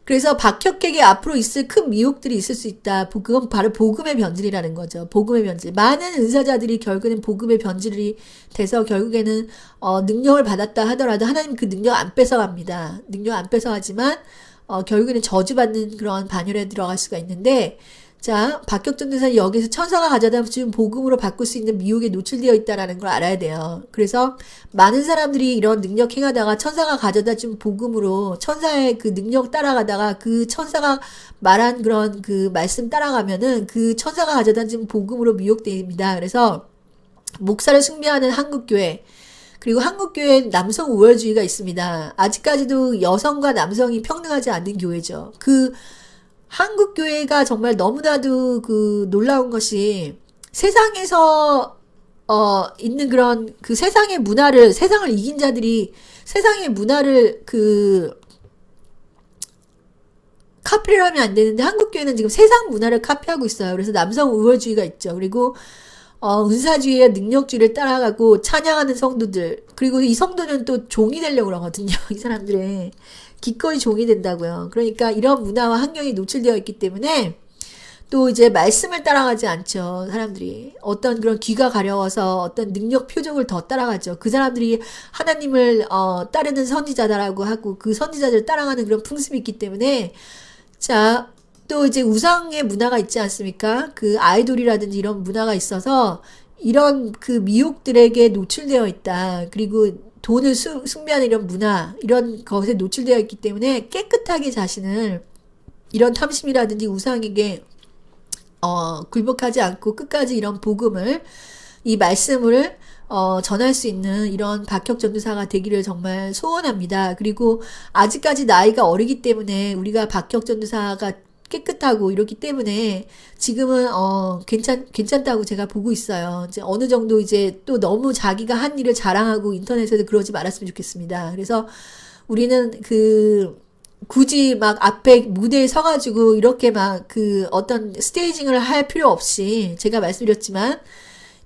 그래서 박혁에게 앞으로 있을 큰 미혹들이 있을 수 있다. 그건 바로 복음의 변질이라는 거죠. 복음의 변질. 많은 은사자들이 결국에는 복음의 변질이 돼서 결국에는 능력을 받았다 하더라도 하나님 그 능력 안 뺏어갑니다. 능력 안 뺏어가지만 결국에는 저주받는 그런 반열에 들어갈 수가 있는데, 자, 박격전 도사는 여기서 천사가 가져다 준 복음으로 바꿀 수 있는 미혹에 노출되어 있다라는 걸 알아야 돼요. 그래서 많은 사람들이 이런 능력 행하다가 천사가 가져다 준 복음으로 천사의 그 능력 따라가다가 그 천사가 말한 그런 그 말씀 따라가면은 그 천사가 가져다 준 복음으로 미혹됩니다. 그래서 목사를 숭배하는 한국교회, 그리고 한국교회엔 남성 우월주의가 있습니다. 아직까지도 여성과 남성이 평등하지 않는 교회죠. 그 한국교회가 정말 너무나도 그 놀라운 것이 세상에서 있는 그런 그 세상의 문화를, 세상을 이긴 자들이 세상의 문화를 그 카피를 하면 안 되는데 한국교회는 지금 세상 문화를 카피하고 있어요. 그래서 남성 우월주의가 있죠. 그리고 은사주의의 능력주의를 따라가고 찬양하는 성도들, 그리고 이 성도는 또 종이 되려고 그러거든요. 이 사람들의 기꺼이 종이 된다고요. 그러니까 이런 문화와 환경이 노출되어 있기 때문에 또 이제 말씀을 따라가지 않죠. 사람들이 어떤 그런 귀가 가려워서 어떤 능력 표적을 더 따라가죠. 그 사람들이 하나님을 따르는 선지자다라고 하고 그 선지자들을 따라가는 그런 풍습이 있기 때문에, 자, 또 이제 우상의 문화가 있지 않습니까? 그 아이돌이라든지 이런 문화가 있어서 이런 그 미혹들에게 노출되어 있다. 그리고 돈을 숭배하는 이런 문화, 이런 것에 노출되어 있기 때문에 깨끗하게 자신을 이런 탐심이라든지 우상에게 굴복하지 않고 끝까지 이런 복음을, 이 말씀을 전할 수 있는 이런 박혁전도사가 되기를 정말 소원합니다. 그리고 아직까지 나이가 어리기 때문에 우리가 박혁전도사가 깨끗하고 이렇기 때문에 지금은 괜찮다고 제가 보고 있어요. 이제 어느 정도 이제 또 너무 자기가 한 일을 자랑하고 인터넷에서 그러지 말았으면 좋겠습니다. 그래서 우리는 그 굳이 막 앞에 무대에 서가지고 이렇게 막 그 어떤 스테이징을 할 필요 없이, 제가 말씀드렸지만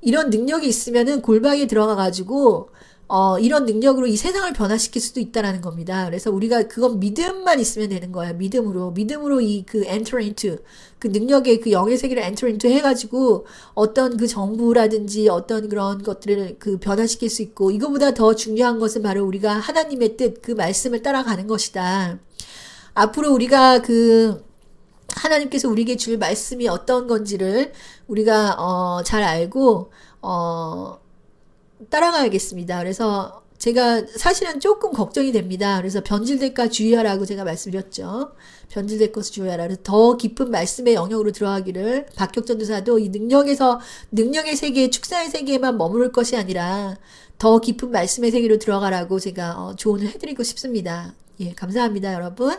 이런 능력이 있으면은 골방에 들어가가지고 이런 능력으로 이 세상을 변화시킬 수도 있다라는 겁니다. 그래서 우리가 그건 믿음만 있으면 되는 거야. 믿음으로 이 그 enter into, 그 능력의 그 영의 세계를 enter into 해가지고 어떤 그 정부라든지 어떤 그런 것들을 그 변화시킬 수 있고, 이거보다 더 중요한 것은 바로 우리가 하나님의 뜻, 그 말씀을 따라가는 것이다. 앞으로 우리가 그 하나님께서 우리에게 줄 말씀이 어떤 건지를 우리가 잘 알고 따라가야겠습니다. 그래서 제가 사실은 조금 걱정이 됩니다. 그래서 변질될까 주의하라고 제가 말씀드렸죠. 변질될 것을 주의하라. 그래서 더 깊은 말씀의 영역으로 들어가기를, 박혁전도사도 이 능력의 세계, 축사의 세계에만 머무를 것이 아니라 더 깊은 말씀의 세계로 들어가라고 제가 조언을 해드리고 싶습니다. 예, 감사합니다, 여러분.